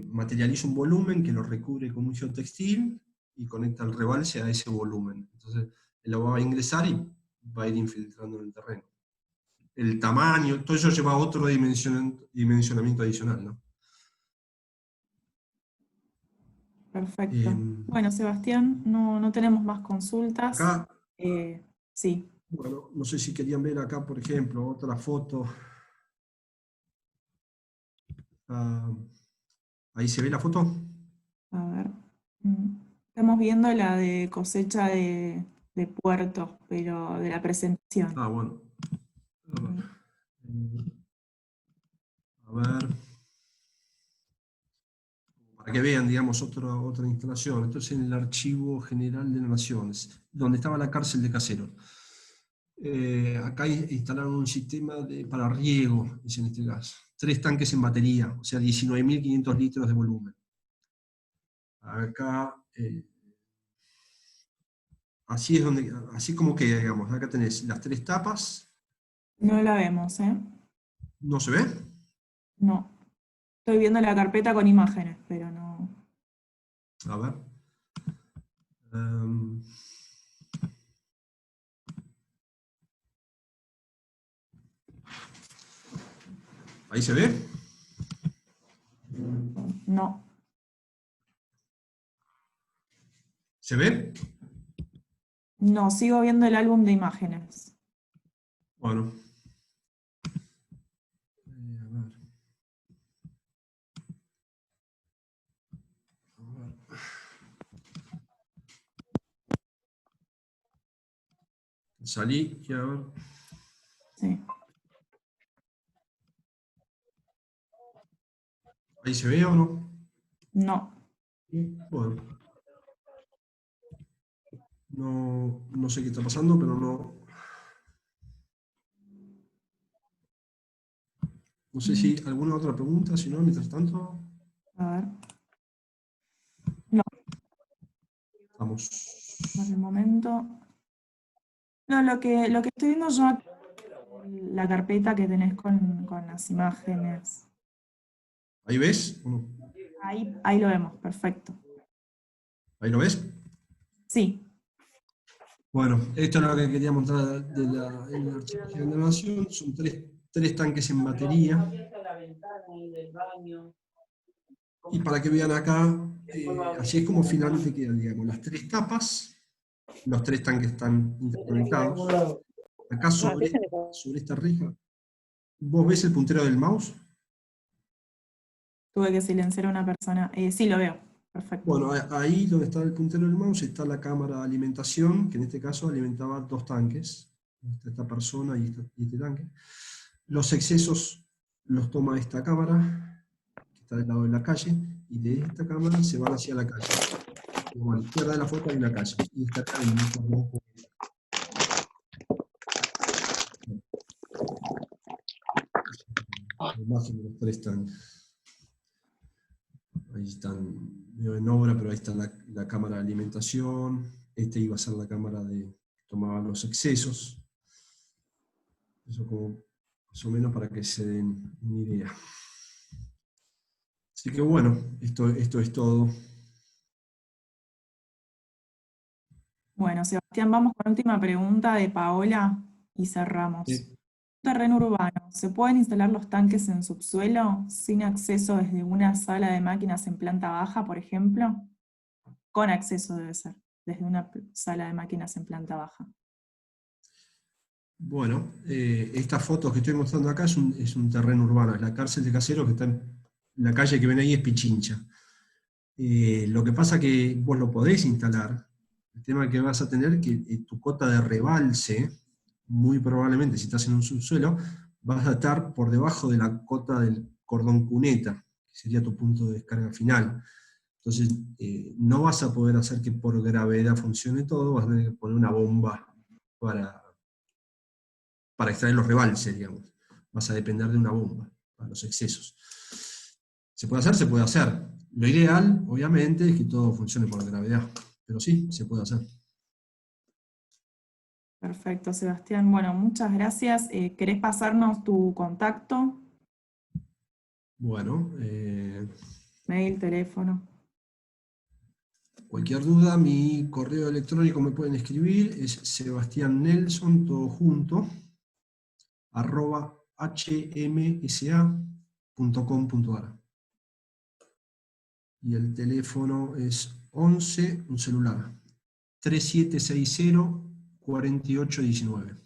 Speaker 2: materializa un volumen que lo recubre con un geotextil y conecta el rebalse a ese volumen. Entonces el agua va a ingresar y va a ir infiltrando en el terreno. El tamaño, todo eso lleva a otro dimensionamiento adicional, ¿no?
Speaker 1: perfecto. Bueno, Sebastián, no tenemos más consultas.
Speaker 2: Acá,
Speaker 1: Sí.
Speaker 2: bueno, no sé si querían ver acá, por ejemplo, otra foto. Ahí se ve la foto.
Speaker 1: A ver. Estamos viendo la de cosecha de puertos, pero de la presentación.
Speaker 2: Bueno. A ver. Para que vean, digamos, otra instalación. Esto es en el Archivo General de Naciones, donde estaba la cárcel de Caseros. Acá instalaron un sistema para riego, es en este caso. 3 tanques en batería, o sea, 19.500 litros de volumen. Acá, así como que, digamos, acá tenés las 3 tapas.
Speaker 1: No la vemos, ¿eh?
Speaker 2: ¿No se ve?
Speaker 1: No. Estoy viendo la carpeta con imágenes, pero no.
Speaker 2: A ver. ¿Ahí se ve?
Speaker 1: No.
Speaker 2: ¿Se ve?
Speaker 1: No, sigo viendo el álbum de imágenes.
Speaker 2: Bueno. A ver. Salí y a ver.
Speaker 1: Sí.
Speaker 2: ¿Ahí se ve o no?
Speaker 1: No.
Speaker 2: Bueno. No sé qué está pasando, pero no. No sé si alguna otra pregunta, si no, mientras tanto.
Speaker 1: A ver. No,
Speaker 2: Vamos.
Speaker 1: por el momento. No, lo que estoy viendo yo acá, la carpeta que tenés con las imágenes.
Speaker 2: ¿Ahí ves? ¿O no?
Speaker 1: Ahí lo vemos, perfecto.
Speaker 2: ¿Ahí lo ves?
Speaker 1: Sí.
Speaker 2: Bueno, esto es lo que quería mostrar en el Archivo General de la Nación. Son 3 tanques en batería. Y para que vean acá, así es como finalmente quedan, digamos, las 3 tapas. Los 3 tanques están interconectados. Acá sobre esta reja, ¿vos ves el puntero del mouse?
Speaker 1: Tuve que silenciar a una persona. Sí, lo veo. Perfecto.
Speaker 2: Bueno, ahí donde está el puntero del mouse está la cámara de alimentación, que en este caso alimentaba 2 tanques. Esta persona y este tanque. Los excesos los toma esta cámara, que está del lado de la calle, y de esta cámara se van hacia la calle. Como a la izquierda de la foto hay una calle, y está acá en el mismo. Más los 3 tanques. Ahí están en obra, pero ahí está la cámara de alimentación. Este iba a ser la cámara de tomaba los excesos. Eso como más o menos para que se den una idea. Así que bueno, esto es todo.
Speaker 1: Bueno, Sebastián, vamos con la última pregunta de Paola y cerramos.
Speaker 2: Sí.
Speaker 1: Terreno urbano, ¿se pueden instalar los tanques en subsuelo sin acceso desde una sala de máquinas en planta baja, por ejemplo? Con acceso debe ser, desde una sala de máquinas en planta baja.
Speaker 2: Bueno, estas fotos que estoy mostrando acá es un terreno urbano, es la cárcel de Caseros que está en la calle que ven ahí, es Pichincha. Lo que pasa que vos lo podés instalar, el tema que vas a tener que tu cota de rebalse, muy probablemente si estás en un subsuelo, vas a estar por debajo de la cota del cordón cuneta, que sería tu punto de descarga final. Entonces, no vas a poder hacer que por gravedad funcione todo, vas a tener que poner una bomba para extraer los rebalses, digamos. Vas a depender de una bomba para los excesos. ¿Se puede hacer? Se puede hacer. Lo ideal, obviamente, es que todo funcione por gravedad, pero sí, se puede hacer.
Speaker 1: Perfecto, Sebastián. Bueno, muchas gracias. ¿Querés pasarnos tu contacto?
Speaker 2: Bueno,
Speaker 1: Mail, teléfono.
Speaker 2: cualquier duda, mi correo electrónico me pueden escribir, es sebastiannelson, todo junto, @hmsa.com.ar. Y el teléfono es 11, un celular, 3760-4819.